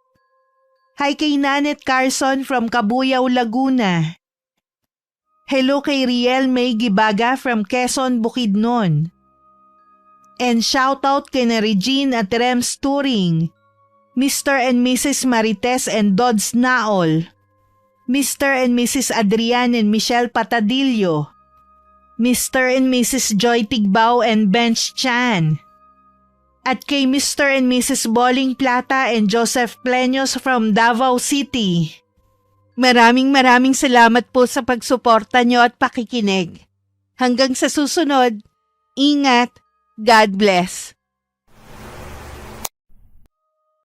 Hi kay Nanet Carson from Cabuyao, Laguna. Hello kay Riel May Gibaga from Quezon, Bukidnon. And shoutout kina Regine at Rems Turing, Mr. and Mrs. Marites and Dodds Naol, Mr. and Mrs. Adrian and Michelle Patadillo, Mr. and Mrs. Joy Tigbao and Bench Chan, at kay Mr. and Mrs. Boling Plata and Joseph Pleños from Davao City. Maraming salamat po sa pagsuporta nyo at pakikinig. Hanggang sa susunod, ingat, God bless.